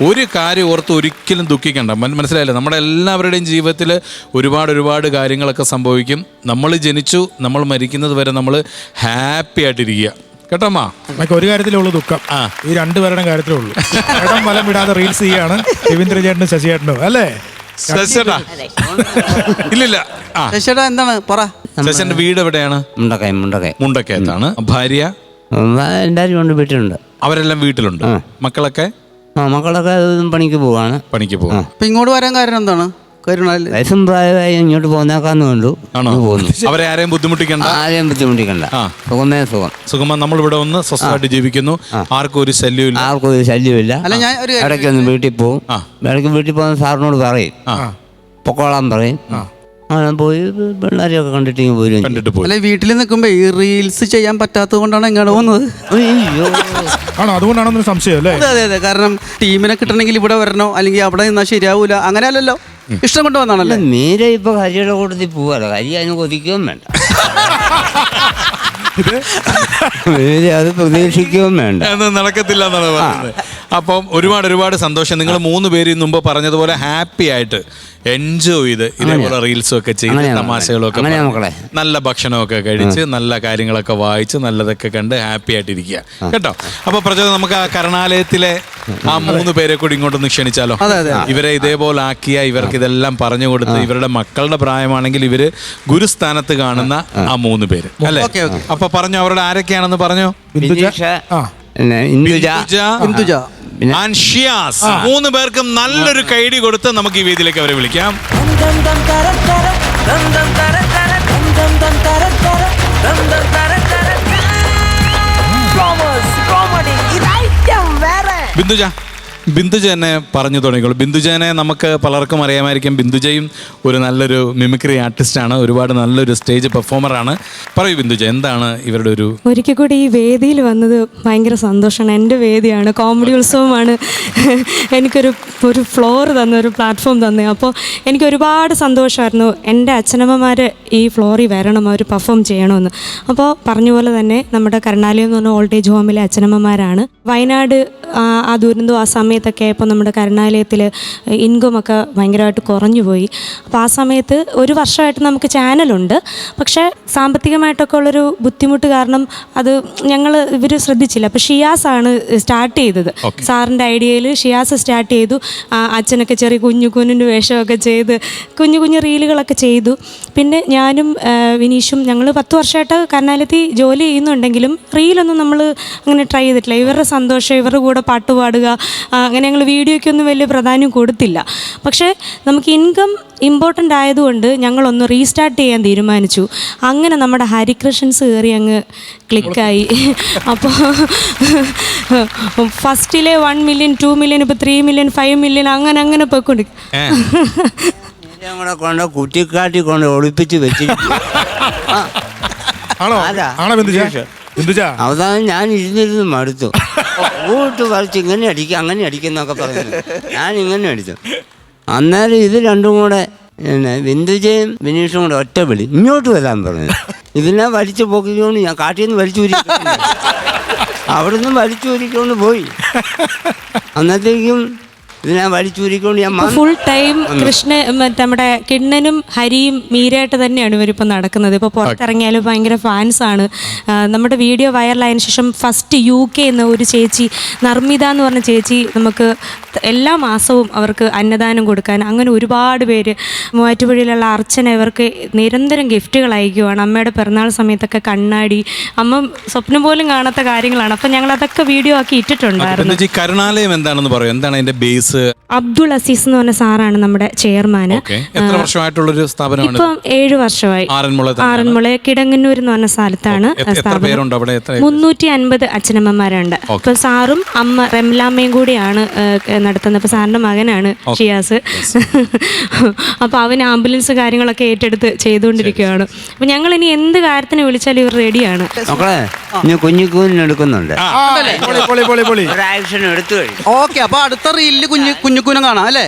ഒരു കാര്യം ഓർത്ത് ഒരിക്കലും ദുഃഖിക്കണ്ട. മനസ്സിലായില്ലേ? നമ്മുടെ എല്ലാവരുടെയും ജീവിതത്തിൽ ഒരുപാട് കാര്യങ്ങളൊക്കെ സംഭവിക്കും. നമ്മൾ ജനിച്ചു, നമ്മൾ മരിക്കുന്നത് വരെ നമ്മൾ ഹാപ്പി ആയിട്ടിരിക്കുക കേട്ടോമ്മ. ഒരു കാര്യത്തിലേ ഉള്ളൂ ദുഃഖം, ഈ 2 പേരുടെ കാര്യത്തിലേ ഉള്ളൂ. ഇടം വലം വിടാതെ റീൽസ് ചെയ്യാണ് രവീന്ദ്ര ചേട്ടനും ശശി ചേട്ടനും അല്ലേ? ഇല്ലില്ല. ശശിയേട്ടാ എന്താണ് പറ? ശശിന്റെ വീട് എവിടെയാണ്? മുണ്ടക്കയത്താണ്. ഭാര്യ? എല്ലാവരും കൊണ്ട് വീട്ടിലുണ്ട്. അവരെല്ലാം വീട്ടിലുണ്ട്. മക്കളൊക്കെ പണിക്ക് പോവാണ്. ഇങ്ങോട്ട് വരാൻ കാരണം എന്താണ്? വയസ്സും പ്രായമായി ഇങ്ങോട്ട് പോന്നേക്കാന്ന് കണ്ടു. അവരെ ആരെയും ബുദ്ധിമുട്ടിക്കണ്ട. സുഖം. നമ്മളിവിടെ ഒന്ന് സ്വസ്ഥമായിട്ട് ജീവിക്കുന്നു. ആർക്കും ഒരു ശല്യമില്ല. ഇടയ്ക്കൊന്ന് വീട്ടിൽ പോവും. ഇടയ്ക്ക് വീട്ടിൽ പോകുന്ന സാറിനോട് പറയും, പൊക്കോളാൻ പറയും. പോയി പിള്ളേരെയൊക്കെ കണ്ടിട്ട് പോയി. അല്ലെ, വീട്ടിൽ നിൽക്കുമ്പോ ഈ റീൽസ് ചെയ്യാൻ പറ്റാത്തത് കൊണ്ടാണ് ഇങ്ങോട്ട് പോകുന്നത്. ആണോ? അതുകൊണ്ടാണെന്നൊരു സംശയം അല്ലേ? അതെ. കാരണം ടീമിനെ കിട്ടണമെങ്കിൽ ഇവിടെ വരണോ, അല്ലെങ്കിൽ അവിടെ നിന്നാൽ ശരിയാവൂല. അങ്ങനെ അല്ലല്ലോ, ഇഷ്ടം കൊണ്ട് വന്നാണല്ലോ. മീര ഇപ്പൊ ഹരിയുടെ കൂട്ടത്തിൽ പോവാലോ, ഹരി അതിന് കൊതിക്കുകയും വേണ്ട, അത് പ്രതീക്ഷിക്കുകയും വേണ്ട, നടക്കത്തില്ല എന്നാണ് പറയുന്നത്. അപ്പം ഒരുപാട് സന്തോഷം. നിങ്ങൾ 3 പേരും മുമ്പ് പറഞ്ഞതുപോലെ ഹാപ്പി ആയിട്ട് എൻജോയ് ചെയ്ത് ഇതേപോലെ റീൽസും ഒക്കെ ചെയ്ത് തമാശകളൊക്കെ നല്ല ഭക്ഷണമൊക്കെ കഴിച്ച് നല്ല കാര്യങ്ങളൊക്കെ വായിച്ച് നല്ലതൊക്കെ കണ്ട് ഹാപ്പി ആയിട്ടിരിക്കുക കേട്ടോ. അപ്പൊ പ്രചോദനം, നമുക്ക് ആ കർണാലയത്തിലെ ആ 3 പേരെ കൂടി ഇങ്ങോട്ടൊന്ന് ക്ഷണിച്ചാലോ? ഇവരെ ഇതേപോലെ ആക്കിയ, ഇവർക്ക് ഇതെല്ലാം പറഞ്ഞു കൊടുത്ത്, ഇവരുടെ മക്കളുടെ പ്രായമാണെങ്കിൽ ഇവര് ഗുരുസ്ഥാനത്ത് കാണുന്ന ആ 3 പേര് അല്ലേ? അപ്പൊ പറഞ്ഞു, അവരുടെ ആരൊക്കെയാണെന്ന് പറഞ്ഞു. ഇന്ദുജ, 3 പേർക്കും നല്ലൊരു കൈഡി കൊടുത്ത് നമുക്ക് ഈ വേദിയിലേക്ക് അവരെ വിളിക്കാം. ബിന്ദുജ എന്നെ പറഞ്ഞു തുടങ്ങിക്കോളൂ. ബിന്ദുജനെ നമുക്ക് പലർക്കും അറിയാമായിരിക്കും. ബിന്ദുജയും ഒരു നല്ലൊരു മിമിക്രി ആർട്ടിസ്റ്റാണ്, ഒരുപാട് നല്ലൊരു സ്റ്റേജ് പെർഫോമറാണ്. പറയൂ ബിന്ദുജ, എന്താണ് ഇവരുടെ ഒരു... ഒരിക്കൽ കൂടി ഈ വേദിയിൽ വന്നത് ഭയങ്കര സന്തോഷമാണ്. എൻ്റെ വേദിയാണ്, കോമഡി ഉത്സവമാണ്. എനിക്കൊരു ഫ്ലോർ തന്ന, ഒരു പ്ലാറ്റ്ഫോം തന്നെ. അപ്പോൾ എനിക്ക് ഒരുപാട് സന്തോഷമായിരുന്നു. എൻ്റെ അച്ഛനമ്മമാർ ഈ ഫ്ലോറിൽ വരണം, അവർ പെർഫോം ചെയ്യണമെന്ന്. അപ്പോൾ പറഞ്ഞ പോലെ തന്നെ നമ്മുടെ കരുണാലയം എന്ന് പറഞ്ഞ ഓൾഡ് ഏജ് ഹോമിലെ അച്ഛനമ്മമാരാണ്. വയനാട് ആ ദുരന്തം ആ സമയത്ത് സമയത്തൊക്കെ ആയപ്പോൾ നമ്മുടെ കരുണാലയത്തിൽ ഇൻകമൊക്കെ ഭയങ്കരമായിട്ട് കുറഞ്ഞു പോയി. അപ്പോൾ ആ സമയത്ത് ഒരു വർഷമായിട്ട് നമുക്ക് ചാനലുണ്ട്, പക്ഷേ സാമ്പത്തികമായിട്ടൊക്കെ ഉള്ളൊരു ബുദ്ധിമുട്ട് കാരണം അത് ഇവർ ശ്രദ്ധിച്ചില്ല. അപ്പോൾ ഷിയാസാണ് സ്റ്റാർട്ട് ചെയ്തത്. സാറിൻ്റെ ഐഡിയയിൽ ഷിയാസ് സ്റ്റാർട്ട് ചെയ്തു. അച്ഛനൊക്കെ ചെറിയ കുഞ്ഞിൻ്റെ വേഷമൊക്കെ ചെയ്ത് കുഞ്ഞു കുഞ്ഞു റീലുകളൊക്കെ ചെയ്തു. പിന്നെ ഞാനും വിനീഷും ഞങ്ങൾ 10 വർഷമായിട്ട് കരുണാലയത്തിൽ ജോലി ചെയ്യുന്നുണ്ടെങ്കിലും റീലൊന്നും നമ്മൾ അങ്ങനെ ട്രൈ ചെയ്തിട്ടില്ല. ഇവരുടെ സന്തോഷം, ഇവരുടെ കൂടെ പാട്ട് പാടുക, അങ്ങനെ ഞങ്ങൾ വീഡിയോയ്ക്കൊന്നും വലിയ പ്രാധാന്യം കൊടുത്തില്ല. പക്ഷേ നമുക്ക് ഇൻകം ഇമ്പോർട്ടൻ്റ് ആയതുകൊണ്ട് ഞങ്ങളൊന്ന് റീസ്റ്റാർട്ട് ചെയ്യാൻ തീരുമാനിച്ചു. അങ്ങനെ നമ്മുടെ ഹരികൃഷ്ണൻസ് കയറി അങ്ങ് ക്ലിക്കായി. അപ്പോൾ ഫസ്റ്റിലെ 1 മില്യൺ 2 മില്യൺ ഇപ്പോൾ 3 മില്യൺ 5 മില്യൺ അങ്ങനെ പോയിക്കൊണ്ട് കൊണ്ട് കുറ്റിക്കാട്ടി കൊണ്ട് ഒളിപ്പിച്ച് വെച്ചിരിക്കും. അവസാനം ഞാൻ ഇരുന്നിരുന്ന് മടുത്തു. ഊട്ട് വരച്ച് ഇങ്ങനെ അടിക്കും അങ്ങനെ അടിക്കുന്നൊക്കെ പറയുന്നു. ഞാൻ ഇങ്ങനെ അടിച്ചു. അന്നേരം ഇത് രണ്ടും കൂടെ ബിന്ദുജയും വിനീഷും കൂടെ ഒറ്റ വിളി ഇങ്ങോട്ട് വരാൻ പറഞ്ഞു. ഇതിനെ വലിച്ചു പോക്കിക്കൊണ്ട് ഞാൻ കാട്ടിൽ നിന്ന് വലിച്ചു ഊരിക്കൊണ്ട് അവിടെ നിന്ന് വലിച്ചു ഊരിക്കൊണ്ട് പോയി. അന്നത്തേക്കും ഇതിനെ വലിച്ചൂരിക്കൊണ്ട് ഞാൻ ഫുൾ ടൈം നമ്മുടെ കിണ്ണനും ഹരിയും മീരയായിട്ട് തന്നെയാണ് ഇവരിപ്പോൾ നടക്കുന്നത്. ഇപ്പോൾ പുറത്തിറങ്ങിയാലും ഭയങ്കര ഫാൻസാണ്. നമ്മുടെ വീഡിയോ വൈറലായതിനു ശേഷം ഫസ്റ്റ് UK എന്ന ഒരു ചേച്ചി, നർമ്മിത എന്ന് പറഞ്ഞ ചേച്ചി, നമുക്ക് എല്ലാ മാസവും അവർക്ക് അന്നദാനം കൊടുക്കാൻ അങ്ങനെ ഒരുപാട് പേര്, മൂവാറ്റുപുഴയിലുള്ള അർച്ചന ഇവർക്ക് നിരന്തരം ഗിഫ്റ്റുകൾ അയക്കുകയാണ്. അമ്മയുടെ പിറന്നാൾ സമയത്തൊക്കെ കണ്ണാടി, അമ്മ സ്വപ്നം പോലും കാണാത്ത കാര്യങ്ങളാണ്. അപ്പം ഞങ്ങൾ അതൊക്കെ വീഡിയോ ആക്കി ഇട്ടിട്ടുണ്ടായിരുന്നു. കരുണാലയം എന്താണെന്ന് പറയും, എന്താണ് അതിന്റെ ബേസ്? അബ്ദുൾ അസീസ് എന്ന് പറഞ്ഞ സാറാണ് നമ്മുടെ ചെയർമാൻ. എത്ര വർഷമായിട്ടുള്ളൊരു സ്ഥാപനമാണ്? ഇപ്പം 7 വർഷമായി. ആറന്മുള കിടങ്ങന്നൂർ എന്ന് പറഞ്ഞ സ്ഥലത്താണ് സ്ഥാപനം. 350 അച്ഛനമ്മമാരുണ്ട്. ഇപ്പൊ സാറും അമ്മ റംലാമ്മയും കൂടിയാണ് നടത്തുന്നത്. അപ്പൊ സാറിന്റെ മകനാണ് ഷിയാസ്. അപ്പൊ അവൻ ആംബുലൻസ് കാര്യങ്ങളൊക്കെ ഏറ്റെടുത്ത് ചെയ്തുകൊണ്ടിരിക്കുകയാണ്. അപ്പൊ ഞങ്ങൾ ഇനി എന്ത് കാര്യത്തിന് വിളിച്ചാലും ഇവർ റെഡിയാണ്. എടുക്കുന്നുണ്ട്. ഓക്കെ, അപ്പൊ അടുത്ത റീലില് കുഞ്ഞുക്കുനം കാണാം അല്ലേ?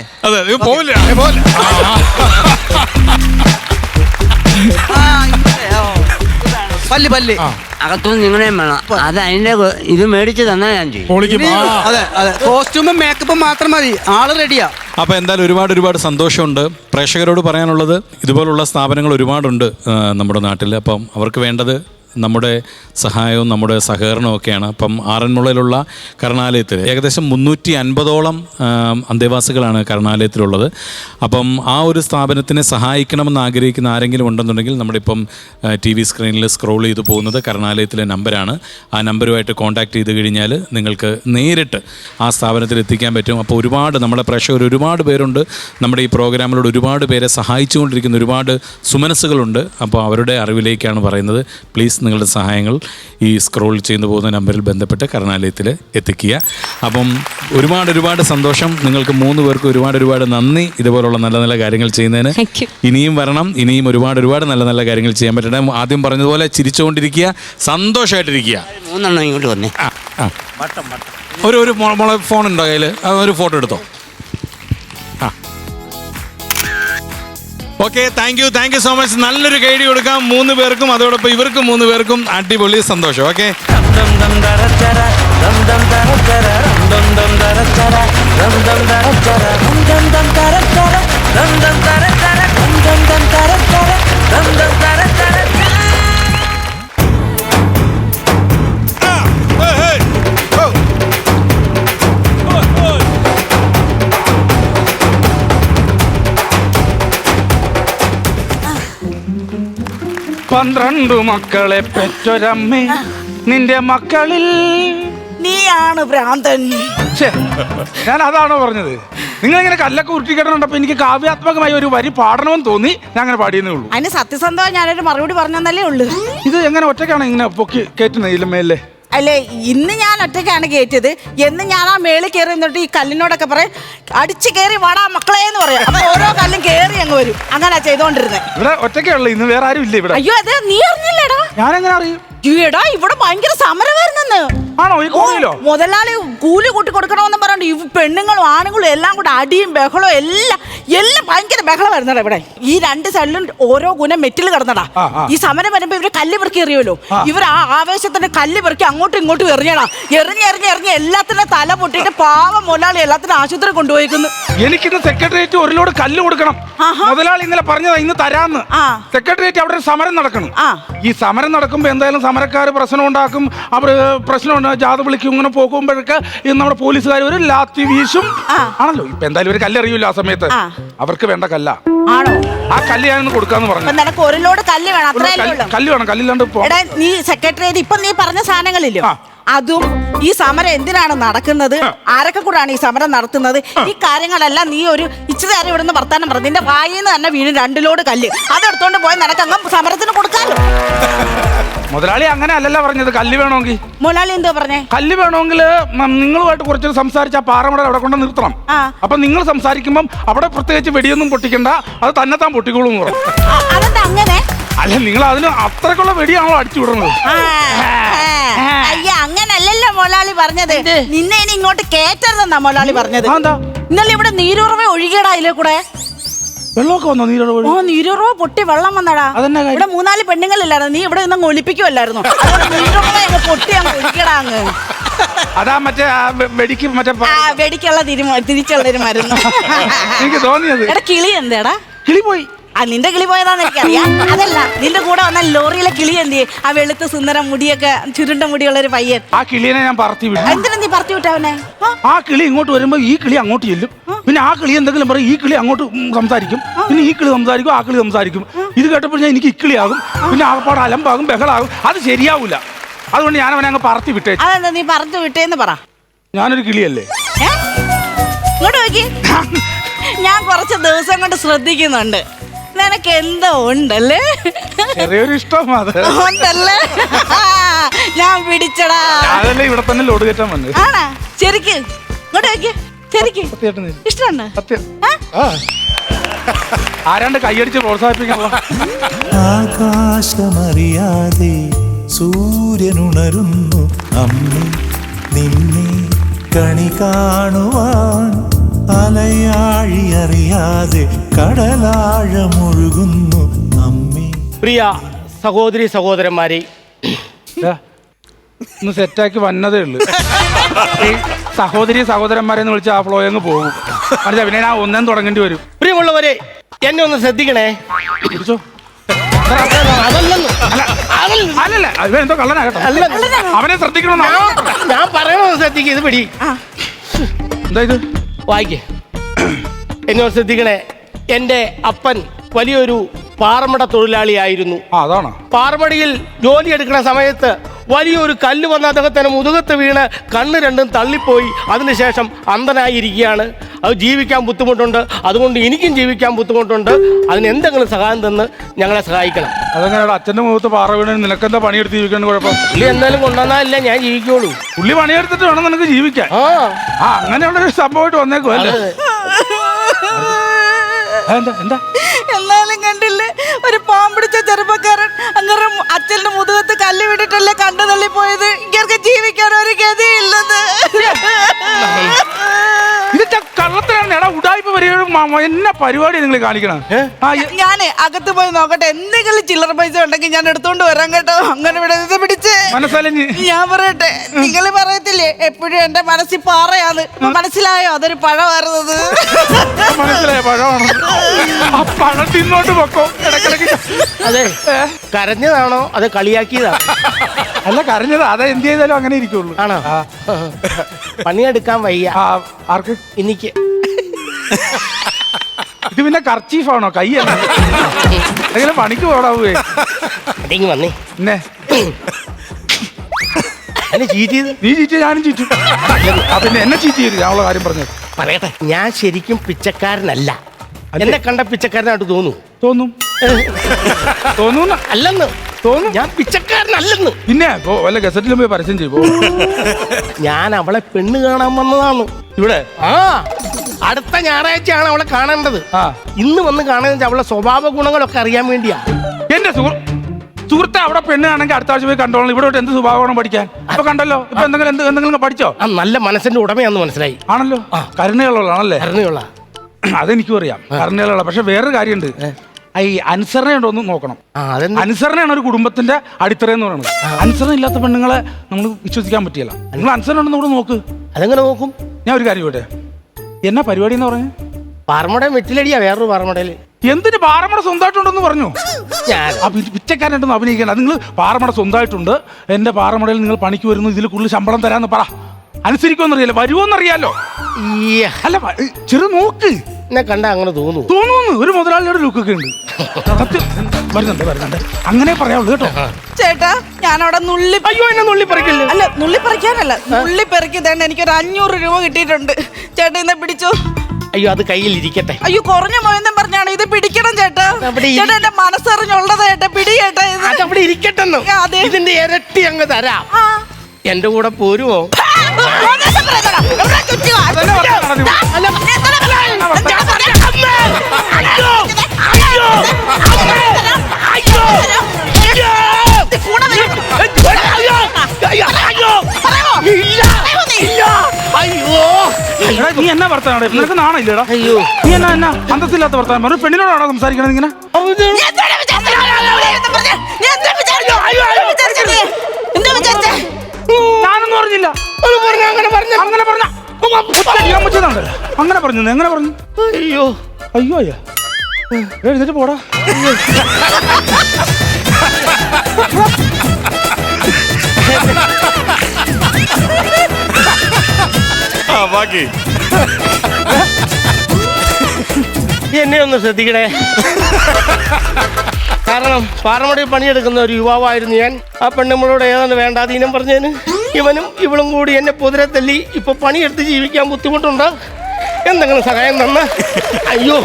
പല്ല് അകത്തുനിന്ന് നിങ്ങളെയും വേണം. അത് അതിന്റെ ഇത് മേടിച്ച് തന്നാ ഞാൻ ചെയ്യും. അതെ, കോസ്റ്റ്യൂമും മേക്കപ്പും മാത്രം മതി, ആള് റെഡിയാ. അപ്പോൾ എന്തായാലും ഒരുപാട് സന്തോഷമുണ്ട്. പ്രേക്ഷകരോട് പറയാനുള്ളത്, ഇതുപോലുള്ള സ്ഥാപനങ്ങൾ ഒരുപാടുണ്ട് നമ്മുടെ നാട്ടിൽ. അപ്പം അവർക്ക് വേണ്ടത് നമ്മുടെ സഹായവും നമ്മുടെ സഹകരണവും ഒക്കെയാണ്. അപ്പം ആറന്മുളയിലുള്ള കരുണാലയത്തിൽ ഏകദേശം 350ഓളം അന്തേവാസികളാണ് കരുണാലയത്തിലുള്ളത്. അപ്പം ആ ഒരു സ്ഥാപനത്തിനെ സഹായിക്കണമെന്ന് ആഗ്രഹിക്കുന്ന ആരെങ്കിലും ഉണ്ടെന്നുണ്ടെങ്കിൽ നമ്മുടെ ഇപ്പം TV സ്ക്രീനിൽ സ്ക്രോൾ ചെയ്ത് പോകുന്നത് കരുണാലയത്തിലെ നമ്പറാണ്. ആ നമ്പറുമായിട്ട് കോൺടാക്ട് ചെയ്ത് കഴിഞ്ഞാൽ നിങ്ങൾക്ക് നേരിട്ട് ആ സ്ഥാപനത്തിൽ എത്തിക്കാൻ പറ്റും. അപ്പോൾ നമ്മുടെ പ്രേക്ഷകർ ഒരുപാട് പേരുണ്ട്. നമ്മുടെ ഈ പ്രോഗ്രാമിലൂടെ ഒരുപാട് പേരെ സഹായിച്ചുകൊണ്ടിരിക്കുന്ന ഒരുപാട് സുമനസ്സുകളുണ്ട്. അപ്പോൾ അവരുടെ അറിവിലേക്കാണ് പറയുന്നത്. പ്ലീസ് നിങ്ങളുടെ സഹായങ്ങൾ ഈ സ്ക്രോൾ ചെയ്തു പോകുന്ന നമ്പറിൽ ബന്ധപ്പെട്ട് കരുണാലയത്തിൽ എത്തിക്കുക. അപ്പം ഒരുപാട് സന്തോഷം. നിങ്ങൾക്ക് 3 പേർക്കും ഒരുപാട് നന്ദി. ഇതുപോലുള്ള നല്ല കാര്യങ്ങൾ ചെയ്യുന്നതിന് ഇനിയും വരണം. ഇനിയും ഒരുപാട് നല്ല കാര്യങ്ങൾ ചെയ്യാൻ പറ്റട്ടെ. ആദ്യം പറഞ്ഞതുപോലെ ചിരിച്ചുകൊണ്ടിരിക്കുക, സന്തോഷമായിട്ടിരിക്കുക. 3 ഇങ്ങോട്ട് വന്നേ. ഒരു ഫോൺ ഉണ്ടോ കയ്യിൽ? ഒരു ഫോട്ടോ എടുത്തോ. Okay, thank you so much. നല്ലൊരു കൈഡി കൊടുക്കാം 3 പേർക്കും. അതോടൊപ്പം ഇവർക്കും 3 പേർക്കും അടിപൊളി സന്തോഷം. ഓക്കെ, പന്ത്രണ്ടു മക്കളെ പെറ്റൊരമ്മേ, നിന്റെ മക്കളിൽ നീയാണ് ഭ്രാന്തൻ. ഞാൻ അതാണോ പറഞ്ഞത്? നിങ്ങൾ ഇങ്ങനെ കല്ലൊക്കെ ഉരുട്ടിക്കിടന്നുണ്ടപ്പോ എനിക്ക് കാവ്യാത്മകമായി ഒരു വരി പാടണമെന്ന് തോന്നി. ഞാൻ അങ്ങനെ പാടിയെന്നേ ഉള്ളൂ. അതിന് സത്യസന്ധമായി ഞാനൊരു മറുപടി പറഞ്ഞല്ലേ ഉള്ളൂ. ഇത് എങ്ങനെ ഒറ്റയ്ക്കാണ് ഇങ്ങനെ പൊക്കി കയറ്റുന്നത് ഇതിലമേലേ? അല്ലേ, ഇന്ന് ഞാൻ ഒറ്റയ്ക്കാണ് കയറ്റിയത്. എന്ന് ഞാൻ ആ മേളിൽ കയറി നിന്നിട്ട് ഈ കല്ലിനോടൊക്കെ പറയും, അടിച്ചു കയറി വാടാ മക്കളെ എന്ന് പറയാം. അപ്പൊ ഓരോ കല്ലും കയറി അങ്ങ് വരും. അങ്ങനെ ചെയ്തോണ്ടിരുന്നത്. ഇവിടെ ഒറ്റയ്ക്കുള്ള ഇന്ന് വേറെ ആരും ഇല്ല ഇവിടെ. അയ്യോ, അതെ, നീ അറിഞ്ഞില്ലേടാ? ഞാൻ എങ്ങനെ അറിയും? ഈടാ, ഇവിടെ ഭയങ്കര സമരമായിരുന്നെന്ന്. ആണോ? ഈ കോണിലോ? മുതലാളി കൂലി കൂട്ടി കൊടുക്കണമെന്ന് പറഞ്ഞിട്ട് ഈ പെണ്ണുങ്ങളും ആണുങ്ങളും എല്ലാം കൂടെ അടിയും ബഹളവും എല്ലാം എല്ലാം ഭയങ്കര ബഹളം വരുന്നടാ ഇവിടെ. ഈ രണ്ട് സൈഡിലും ഓരോ ഗുണം മെറ്റിൽ കിടന്നടാ. ഈ സമരം വരുമ്പോ ഇവര് കല്ല് പെറുക്കി എറിയുമല്ലോ. ഇവർ ആ ആവേശത്തിന് കല്ല് പെറുക്കി അങ്ങോട്ടും ഇങ്ങോട്ടും എറിഞ്ഞടാ. എറിഞ്ഞ് എല്ലാത്തിനും തല പൊട്ടിയിട്ട് പാവം മുതലാളി എല്ലാത്തിനും ആശുപത്രി കൊണ്ടുപോയിക്കുന്നു. എനിക്കിന്ന് സെക്രട്ടേറിയറ്റ് ഒരു ലോഡ് കല്ല് കൊടുക്കണം. മുതലാളി ഇന്നലെ പറഞ്ഞതാ ഇന്ന് തരാന്ന്. സെക്രട്ടേറിയറ്റ് അവിടെ ഒരു സമരം നടക്കണം. ഈ സമരം നടക്കുമ്പോ എന്തായാലും സമരക്കാർ പ്രശ്നം ഉണ്ടാക്കും. അവർ പ്രശ്നം ജാഥ വിളിക്കും. ഇങ്ങനെ പോകുമ്പോഴൊക്കെ നമ്മുടെ പോലീസുകാർ ഒരു ലാത്തി വീശും ആണല്ലോ. ഇപ്പൊ എന്തായാലും ഒരു കല്ലെറിയില്ല ആ സമയത്ത്. അവർക്ക് വേണ്ട കല്ല. ആണോ? ആ കല്ല് ഞാനൊന്ന് കൊടുക്കാന്ന് പറഞ്ഞു. നിനക്ക് ഒരു ലോഡ് കല്ല് വേണം. കല്ല് വേണം. കല്ലില്ലാണ്ട് നീ സെക്രട്ടേറിയറ്റ് ഇപ്പൊ നീ പറഞ്ഞ സാധനങ്ങളില്ലോ, അതും ഈ സമരം എന്തിനാണ് നടക്കുന്നത്, ആരൊക്കെ കൂടാണ് ഈ സമരം നടത്തുന്നത്, ഈ കാര്യങ്ങളെല്ലാം നീ ഒരു ഇച്ചിരി നേരം ഇവിടുന്ന് വർത്താനം പറഞ്ഞു. നിന്റെ വായിന്ന് തന്നെ വീണ് 2 ലോഡ് കല്ല് അതെടുത്തോണ്ട് പോയി നിനക്ക് അങ്ങ് സമരത്തിന് കൊടുക്കാമല്ലോ. മുതലാളി അങ്ങനെ അല്ലല്ലോ പറഞ്ഞത്. കല്ല് വേണമെങ്കിൽ മുതലാളി എന്തോ പറഞ്ഞേ? കല്ല് വേണമെങ്കിൽ നിങ്ങളുമായിട്ട് കുറച്ച് സംസാരിച്ച് ആ പാറമട അവിടെ കൊണ്ട് നിർത്തണം. അപ്പൊ നിങ്ങൾ സംസാരിക്കുമ്പം അവിടെ പ്രത്യേകിച്ച് വെടിയൊന്നും പൊട്ടിക്കണ്ട, അത് തന്നെത്താൻ പൊട്ടിക്കോളൂ എന്ന് പറഞ്ഞു. അതെന്താ അങ്ങനെ? അല്ല, നിങ്ങൾ അതിന് അത്രക്കുള്ള വെടിയാണോ അടിച്ചു വിടുന്നത്? അയ്യ, അങ്ങനല്ലല്ലോ മുതലാളി പറഞ്ഞത്. നിന്നെ ഇനി ഇങ്ങോട്ട് കേറ്റരുതെന്നാ മുതലാളി പറഞ്ഞത്. ഇന്നലെ ഇവിടെ നീരുറവ ഒഴുകിയടാ അതിലെ കൂടെ. വെള്ളമൊക്കെ വന്നോ? നീരുറവ പൊട്ടി വെള്ളം വന്നടാ. ഇവിടെ 3-4 പെണ്ണുങ്ങളില്ലായിരുന്നു. നീ ഇവിടെ നിന്ന് ഒളിപ്പിക്കുമല്ലായിരുന്നു. നീരുറവ പൊട്ടി അങ്ങ് ഒഴിക്കടാ അങ്ങ്. അതാ മറ്റേ വെടിക്ക് മറ്റേ വെടിക്കുള്ള തിരിച്ചുള്ളൊരു മരുന്ന്. എനിക്ക് തോന്നിയത്. എടാ കിളി എന്താടാ? കിളി പോയി. നിന്റെ കിളി പോയതാന്ന് എനിക്കറിയാം. അതല്ല, നിന്റെ കൂടെ വന്ന ലോറിയിലെ കിളി എന്തിയെ? ആ വെളുത്ത സുന്ദരം മുടിയൊക്കെ ചുരുണ്ട മുടിയുള്ള ഒരു പയ്യൻ. ആ കിളിയെ ഞാൻ പറത്തി വിട്ടു. എന്തിനാ നീ പറത്തി വിട്ടവനെ? ആ കിളി ഇങ്ങോട്ട് വരുമ്പോ ഈ കിളി അങ്ങോട്ട് ചെല്ലും. പിന്നെ ആ കിളി എന്തെങ്കിലും പറയും, ഈ കിളി അങ്ങോട്ട് സംസാരിക്കും. പിന്നെ ഈ കിളി സംസാരിക്കും, ആ കിളി സംസാരിക്കും. ഇത് കേട്ടപ്പോൾ ഞാൻ എനിക്ക് ഇക്കിളിയാകും. പിന്നെ ആകപ്പാട് അലമ്പാകും, ബഹളാകും. അത് ശരിയാവൂല. അതുകൊണ്ട് ഞാൻ അവനെ അങ്ങ് പറത്തി വിട്ടേ. അതെന്താ നീ പറത്തി വിട്ടേന്ന് പറ. ഞാനൊരു കിളിയല്ലേ? ഇങ്ങോട്ട് നോക്കി. ഞാൻ കുറച്ച് ദിവസം കൊണ്ട് ശ്രദ്ധിക്കുന്നുണ്ട്. നിനക്ക് എന്തോ ഉണ്ടല്ലേ? ചെറിയൊരു ഇഷ്ടം ഉണ്ടല്ലേ? ഞാൻ പിടിച്ചടാ. അതല്ലേ ഇവിടെ തന്നെ ലോഡ് കയറ്റാൻ വന്നത്. ആണാ? ശരിക്ക് ഇങ്ങോട്ട് നോക്കി. ശരിക്ക് ഇഷ്ടമുണ്ട്? ആരാണ്ട് കൈയടിച്ച് പ്രോത്സാഹിപ്പിക്കാനുള്ള. ആകാശമറിയാതെ സൂര്യനുണരുന്നു അമ്മേ, നിന്നെ കണി കാണുവാൻ അലയാഴി അറിയാതെ കടലാഴമൊഴുകുന്നു അമ്മേ. പ്രിയ സഹോദരി സഹോദരന്മാരെ, ഒന്ന് സെറ്റാക്കി വന്നതേ ഉള്ളു. ഈ സഹോദരി സഹോദരന്മാരെന്ന് വിളിച്ച ആ ഫ്ലോ അങ്ങ് പോകും. അല്ല, പിന്നെ ഞാൻ ഒന്നും തുടങ്ങേണ്ടി വരും. പ്രിയമുള്ളവരെ, എന്നെ ഒന്ന് ശ്രദ്ധിക്കണേ. എന്തോ കള്ളനാകട്ടെ, അവനെ ശ്രദ്ധിക്കണം. ഞാൻ പറയണമെന്ന് ശ്രദ്ധിക്കുക. ഇത് പിടി. എന്താ ഇത്? വായിക്കേ. എന്നോട് ശ്രദ്ധിക്കണേ. എൻ്റെ അപ്പൻ വലിയൊരു പാറമട തൊഴിലാളിയായിരുന്നു. അതാണ്. പാറമടയിൽ ജോലി എടുക്കുന്ന സമയത്ത് വലിയൊരു കല്ല് വന്ന അദ്ദേഹത്തിന് മുതുകത്ത് വീണ് കണ്ണ് രണ്ടും തള്ളിപ്പോയി. അതിനുശേഷം അന്ധനായിരിക്കുകയാണ്. അത് ജീവിക്കാൻ ബുദ്ധിമുട്ടുണ്ട്. അതുകൊണ്ട് എനിക്കും ജീവിക്കാൻ ബുദ്ധിമുട്ടുണ്ട്. അതിന് എന്തെങ്കിലും സഹായം തന്ന് ഞങ്ങളെ സഹായിക്കണം. അതെങ്ങനെ അച്ഛൻ്റെ മുഖത്ത് പാറ വീണ് നിനക്കെന്താ പണിയെടുത്ത് ജീവിക്കാൻ കുഴപ്പം? പുള്ളി എന്തായാലും കൊണ്ടുവന്നാലല്ല ഞാൻ ജീവിക്കുള്ളൂ. പുള്ളി പണിയെടുത്തിട്ട് വേണം നിനക്ക് ജീവിക്കാൻ. അങ്ങനെയുള്ള ഒരു സംഭവമായിട്ട് വന്നേക്കും അല്ലേ? എന്നാലും കണ്ടില്ലേ, ഒരു പാമ്പിടിച്ച ചെറുപ്പക്കാരൻ അങ്ങനെ അച്ഛന്റെ മുതുകത്ത് കല്ല് വിട്ടിട്ടല്ലേ കണ്ടു തള്ളിപ്പോയത്. ഇങ്ങനെ ജീവിക്കാൻ ഒരു ഗതിയില്ലെന്ന്. ഇതൊക്കെ കള്ളത്തിലാണ്. എടാ, ഉടായ്പ വരികയും എന്നെ പരിപാടി നിങ്ങൾ കാണിക്കണം. ഞാനേ അകത്ത് പോയി നോക്കട്ടെ. എന്തെങ്കിലും ചില്ലറ പൈസ ഉണ്ടെങ്കിൽ ഞാൻ എടുത്തോണ്ട് വരാം കേട്ടോ. അങ്ങനെ പിടിച്ച് മനസ്സലിഞ്ഞ് ഞാൻ പറയട്ടെ. നിങ്ങൾ പറയത്തില്ലേ എപ്പോഴും എന്റെ മനസ്സിൽ പാറയാണ്. മനസ്സിലായോ? അതൊരു പഴമായിരുന്നത്. മനസ്സിലായോ? പഴമാണ്. ആ പഴം തിന്നോണ്ട് പൊക്കോ ഇടക്കിടക്ക്. അതെ, കരഞ്ഞതാണോ അത് കളിയാക്കിയതാണോ? അല്ല, കരഞ്ഞത്. അതാ എന്ത് ചെയ്താലും അങ്ങനെ ഇരിക്കുള്ളൂ. ആണോ? പണിയെടുക്കാൻ വയ്യ. ആർക്ക്? എനിക്ക്. ഇത് പിന്നെ കർച്ചീഫാണോ? കൈയല്ല. എന്തെങ്കിലും പണിക്ക് പോടാവേ. വന്നേ. നീ ചീറ്റ് ചെയ്ത് ഞാനും ചീറ്റു. പിന്നെ എന്നെ ചീറ്റ് ചെയ്ത് ഞാനുള്ള കാര്യം പറഞ്ഞത് പറയട്ടെ. ഞാൻ ശരിക്കും പിച്ചക്കാരനല്ല. എന്നെ കണ്ട പിച്ചക്കാരനായിട്ട് തോന്നും. തോന്നുന്നു അല്ലെന്ന് തോന്നുന്നു. ഞാൻ പിച്ചക്കാരനല്ലെന്ന്. പിന്നെ വല്ല ഗസറ്റിലും പോയി പരസ്യം ചെയ്യും. ഞാൻ അവളെ പെണ്ണ് കാണാൻ വന്നതാണ് ഇവിടെ. അടുത്ത ഞായറാഴ്ചയാണ് അവളെ കാണേണ്ടത്. ഇന്ന് വന്ന് കാണുന്നത് അവളുടെ സ്വഭാവ ഗുണങ്ങളൊക്കെ അറിയാൻ വേണ്ടിയാ. എന്റെ സുഹൃത്തെ അവിടെ പെണ്ണാണെങ്കിൽ അടുത്ത ആഴ്ച പോയി കണ്ടോളാം. ഇവിടെ എന്ത് സ്വഭാവമാണ് പഠിക്കാൻ? ഇപ്പൊ കണ്ടല്ലോ. ഇപ്പൊ എന്തെങ്കിലും പഠിച്ചോ? നല്ല മനസ്സിന്റെ ഉടമയാന്ന് മനസ്സിലായി. ആണല്ലോ. കരുണയുള്ളതാണല്ലേ? കരുണയുള്ള. അതെനിക്കും അറിയാം പറഞ്ഞാലുള്ള. പക്ഷെ വേറൊരു കാര്യമുണ്ട്, ഈ അനുസരണ ഉണ്ടോ എന്ന് നോക്കണം. അനുസരണയാണ് ഒരു കുടുംബത്തിന്റെ അടിത്തറ എന്ന് പറയുന്നത്. അനുസരണ ഇല്ലാത്ത പെണ്ണുങ്ങളെ നമ്മൾ വിശ്വസിക്കാൻ പറ്റില്ല. നിങ്ങൾ അനുസരണ ഉണ്ടെന്ന് കൂടെ നോക്ക്. അതെങ്ങനെ നോക്കും? ഞാൻ ഒരു കാര്യം പോട്ടെ, എന്നാ പരിപാടി എന്ന് പറഞ്ഞു? പാറമട വെറ്റിലടിയാ, വേറൊരു പാറമടയില്. എന്തിന് പാറമട സ്വന്തമായിട്ടുണ്ടെന്ന് പറഞ്ഞു? പിച്ചക്കാരനായിട്ടൊന്നും അഭിനയിക്കണം. നിങ്ങൾ പാറമട സ്വന്തമായിട്ടുണ്ട്, എന്റെ പാറമടയിൽ നിങ്ങൾ പണിക്ക് വരുന്നു, ഇതിൽ കൂടുതൽ ശമ്പളം തരാന്ന് പറ. അനുസരിക്കുമെന്നറിയാലോ, വരുമോന്നറിയാലോ. അല്ല ചെറു നോക്ക്, എന്നെ കണ്ട അങ്ങനെ തോന്നുന്നു. ഒരു മുതലാളിയുടെ ലുക്കൊക്കെ ഉണ്ട്. വരുന്നുണ്ട് അങ്ങനെ പറയാവുള്ളൂ കേട്ടോ. ചേട്ടാ ഞാനവിടെ നുള്ളി, അയ്യോ എന്നെ നുള്ളി പറിക്കില്ല. അല്ല നുള്ളി പറിക്കാനല്ല, നുള്ളി പെറുക്കി തേണ്ട എനിക്കൊരു 500 രൂപ കിട്ടിയിട്ടുണ്ട്. ചേട്ടാ ഇന്ന് പിടിച്ചോ. അയ്യോ അത് കയ്യിൽ ഇരിക്കട്ടെ. അയ്യോ കുറഞ്ഞ മോയെന്നും പറഞ്ഞാണ് ഇത് പിടിക്കണം ചേട്ടാ. ചേട്ടാ എന്റെ മനസ്സറിഞ്ഞുള്ളത് ചേട്ടാ, പിടി ചേട്ടാ. ഇത് അവിടെ ഇരിക്കട്ടെ, ഇതിന്റെ ഇരട്ടി അങ്ങ് തരാം. എന്റെ കൂടെ പോരുമോ? നീ എന്നാ വർത്താനം? നിനക്ക് നാണില്ലടാ? നീ എന്നാ അന്തസ്സില്ലാത്ത വർത്താനം? ഒരു പെണ്ണിനോടാണോ സംസാരിക്കണത് ഇങ്ങനെ? ഞാനൊന്നും പറഞ്ഞില്ല. അങ്ങനെ പറഞ്ഞു. എങ്ങനെ പറഞ്ഞു? അയ്യോ അയ്യോ അയ്യോ, എഴുന്നേറ്റ് പോടാ. ബാക്കി എന്നെ ഒന്ന് ശ്രദ്ധിക്കണേ. കാരണം പാറമടയിൽ പണിയെടുക്കുന്ന ഒരു യുവാവായിരുന്നു ഞാൻ. ആ പെണ്ണുങ്ങളോട് ഏതാണ്ട് വേണ്ടാതീനം പറഞ്ഞതിന് ഇവനും ഇവളും കൂടി എന്നെ പൊതിരെ തല്ലി. ഇപ്പൊ പണിയെടുത്ത് ജീവിക്കാൻ ബുദ്ധിമുട്ടുണ്ട്. എന്തെങ്കിലും സഹായം തന്ന. അയ്യോ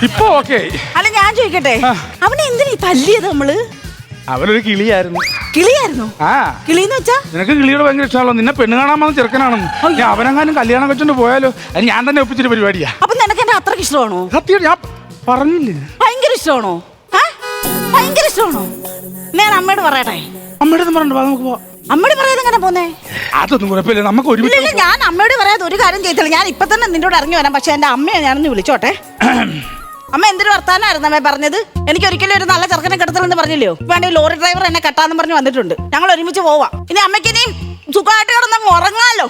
ഇപ്പൊ ഓക്കെ. അല്ല ഞാൻ ചോദിക്കട്ടെ, അവനെ എന്തിനാ തല്ലിയത് നമ്മള്? അവനൊരു കിളിയായിരുന്നു. കിളിയായിരുന്നു? കിളിന്ന് വെച്ചാ നിനക്ക് കിളിയോട് ഭയങ്കര ഇഷ്ടമാണല്ലോ. നിന്നെ പെണ്ണ് കാണാൻ വന്ന ചെറുക്കനാണെന്ന്. അവനെങ്ങാനും കല്യാണം വെച്ചോണ്ട് പോയാലോ? അത് ഞാൻ തന്നെ ഒപ്പിച്ചൊരു പരിപാടിയാ. അപ്പൊ നിനക്ക് എന്നെ അത്രക്ക് ഇഷ്ടമാണോ? സത്യം ഞാൻ പറഞ്ഞില്ലേ? ഭയങ്കര ഇഷ്ടമാണോ? ഭയങ്കര ഇഷ്ടമാണോ? ഞാൻ അമ്മയോട് പറയട്ടെ. അമ്മയോട് പറഞ്ഞിട്ട് നമുക്ക് പോവാം. അമ്മയോട് പറയാതെ എങ്ങനെ പോന്നേ? അതൊന്നും കുഴപ്പമില്ല, നമുക്ക് ഒരുമിച്ച്. ഞാൻ അമ്മയോട് പറയാതെ ഒരു കാര്യം ചെയ്തില്ല. ഞാൻ ഇപ്പൊ തന്നെ നിന്നോട് ഇറങ്ങി വരാം. പക്ഷെ എന്റെ അമ്മയെ ഞാനൊന്ന് വിളിച്ചോട്ടെ. അമ്മ എന്തൊരു വർത്താനായിരുന്നു അമ്മ പറഞ്ഞത്? എനിക്ക് ഒരിക്കലും ഒരു നല്ല ചെറുക്കനെ കെടുത്തലെന്ന് പറഞ്ഞില്ലയോ? വേണ്ട ലോറി ഡ്രൈവർ എന്നെ കെട്ടാന്ന് പറഞ്ഞ് വന്നിട്ടുണ്ട്. ഞങ്ങൾ ഒരുമിച്ച് പോവാം. ഇനി അമ്മയ്ക്ക് ഇനി സുഖമായിട്ട് കിടന്നങ്ങ് ഉറങ്ങാലോ.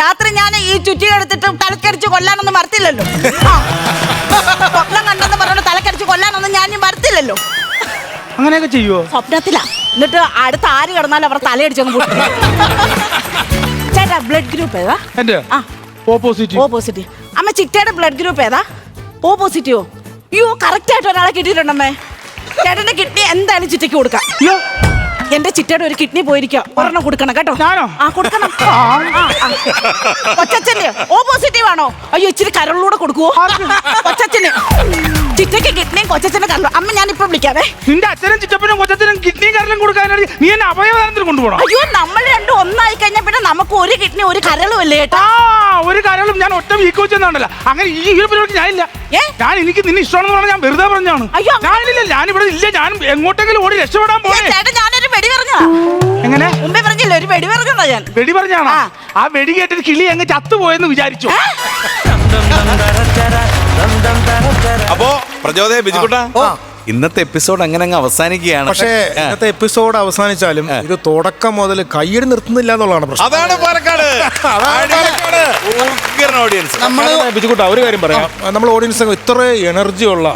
രാത്രി ഞാൻ ഈ ചുറ്റി എടുത്തിട്ട് തലക്കടിച്ച് കൊല്ലാനൊന്നും വരത്തില്ലല്ലോ. സ്വപ്നം കണ്ടെന്ന് പറഞ്ഞോണ്ട് തലക്കടിച്ച് കൊല്ലാനൊന്നും ഞാൻ വരത്തില്ലല്ലോ. അങ്ങനെയൊക്കെ ചെയ്യുവോ? സ്വപ്നത്തിലാ. എന്നിട്ട് അടുത്ത ആര് കിടന്നാലും അവർ തലയടിച്ചൊന്നും കൂട്ടും. ചേട്ടാ ബ്ലഡ് ഗ്രൂപ്പ് ഏതാ? ഓപ്പോസിറ്റ്. അമ്മ ചിറ്റയുടെ ബ്ലഡ് ഗ്രൂപ്പ് ഏതാ? ഓ പോസിറ്റീവോ? അയ്യോ കറക്റ്റ് ആയിട്ട് ഒരാളെ കിട്ടിയിട്ടുണ്ടമ്മേ. ചേട്ടന്റെ കിഡ്നി എന്തായാലും ചിറ്റയ്ക്ക് കൊടുക്കാം. എന്റെ ചിറ്റയുടെ ഒരു കിഡ്നി പോയിരിക്കുക, ഒരെണ്ണം കൊടുക്കണം കേട്ടോ. കൊടുക്കണം. കൊച്ചച്ഛന് ഓ പോസിറ്റീവ് ആണോ? അയ്യോ ഇച്ചിരി കരളിലൂടെ കൊടുക്കുവോ? കൊച്ചച്ഛന് ചിറ്റയ്ക്ക് കിഡ്നിയും കൊച്ചച്ഛന് കരളും. അമ്മ ഞാൻ ഇപ്പൊ വിളിക്കാവേ. നിന്റെ അച്ഛനും ചിറ്റപ്പനും കൊച്ചച്ഛനും കിഡ്നിയും കരളും കൊടുക്കാനാണ് നീ എന്നെ അവയവദാനത്തിന് കൊണ്ടുപോകണം. അയ്യോ നമ്മൾ രണ്ടും ഒന്നായി കഴിഞ്ഞാൽ പിന്നെ നമുക്ക് ഒരു കിഡ്നി ഒരു കരളും അല്ലേ ഏട്ടാ? ഒരു കരളും ഞാൻ ഒറ്റ വീക്ക് വെച്ചെന്നാണല്ലോ. അങ്ങനെ ഈ ഒരു പരിപാടി ഞാനില്ല. ഞാൻ എനിക്ക് നിന്നെ ഇഷ്ടമാണെന്ന് പറഞ്ഞാൽ ഞാൻ വെറുതെ പറഞ്ഞാണ്. ഞാനില്ല, ഞാനിവിടെ ഇല്ല. ഞാൻ എങ്ങോട്ടെങ്കിലും ഓടി രക്ഷപ്പെടാൻ പോണേ. ഞാനൊരു വെടി പറഞ്ഞതാ. എങ്ങനെ? മുമ്പേ പറഞ്ഞില്ല, ഒരു വെടി പറഞ്ഞതാ ഞാൻ. വെടി പറഞ്ഞാണോ? ആ വെടി കേട്ടിട്ട് കിളി അങ്ങ് ചത്തുപോയെന്ന് വിചാരിച്ചു. അപ്പോ പ്രചോദയ ബിജുക്കുട്ടാ, ഇന്നത്തെ എപ്പിസോഡ് അങ്ങനെ അങ്ങ് അവസാനിക്കുകയാണ്. പക്ഷേ ഇന്നത്തെ എപ്പിസോഡ് അവസാനിച്ചാലും ഇത് തുടക്കം മുതൽ കയ്യടി നിർത്തുന്നില്ല എന്നുള്ളതാണ് പ്രശ്നം. അതാണ് പാലക്കാട് ബിജുക്കുട്ടാ ഒരു കാര്യം പറയാം. നമ്മൾ ഓഡിയൻസ് ഇത്ര എനർജി ഉള്ള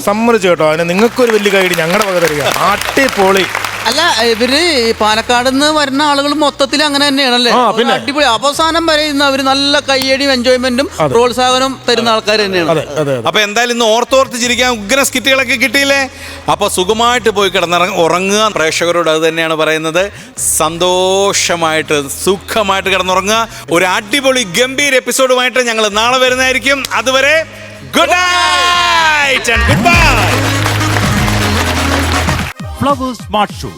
സമ്മതിച്ചു കേട്ടോ. അതിന് നിങ്ങൾക്കൊരു വലിയ കൈയടി ഞങ്ങളുടെ വക തരിക. അടിപൊളി. അല്ല ഇവര് പാലക്കാട് നിന്ന് വരുന്ന ആളുകൾ മൊത്തത്തിൽ അങ്ങനെ തന്നെയാണല്ലേ? അടിപൊളി. അവസാനം വരെ ഇന്ന് അവര് നല്ല കയ്യടിയും എൻജോയ്മെന്റും പ്രോത്സാഹനവും തരുന്ന ആൾക്കാർ തന്നെയാണ്. അപ്പൊ എന്തായാലും ഇന്ന് ഓർത്തോർത്ത് ചിരിക്കാൻ ഉഗ്ര സ്കിറ്റുകളൊക്കെ കിട്ടിയില്ലേ? അപ്പൊ സുഖമായിട്ട് പോയി ഉറങ്ങുക. പ്രേക്ഷകരോട് അത് തന്നെയാണ് പറയുന്നത്. സന്തോഷമായിട്ട് സുഖമായിട്ട് കിടന്നുറങ്ങുക. ഒരു അടിപൊളി ഗംഭീര എപ്പിസോഡുമായിട്ട് ഞങ്ങൾ നാളെ വരുന്നതായിരിക്കും. അതുവരെ good night and good bye. Flowers smart show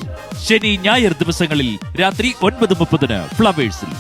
ശനി ഞായർ ദിവസങ്ങളിൽ രാത്രി 9:30 ഫ്ലവേഴ്സിൽ.